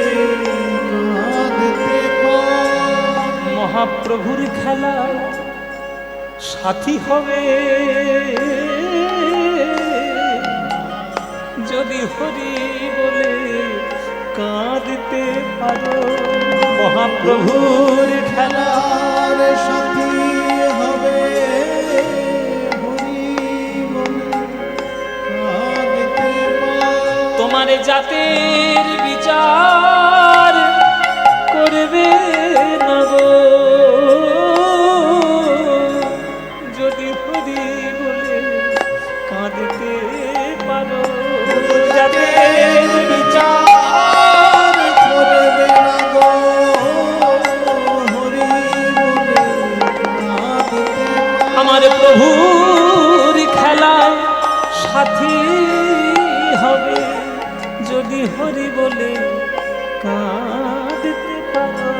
কাঁদতে পারো। মহাপ্রভুর খেলা সাথী হবে যদি হরি বলে কাঁদতে পারো। মহাপ্রভুর খেলা খেলার সাথী হবে হরি বলে কাঁদতে পারো। তোমার জাতের বিচার করবে না গো যদি হরি বলে কাঁদতে পারো। জাতের বিচার করবে না গো হরি বলে কাঁদতে পারো। আমার প্রভুর খেলায় সাথী হবে যদি হরি বলে কাঁদতে পারো।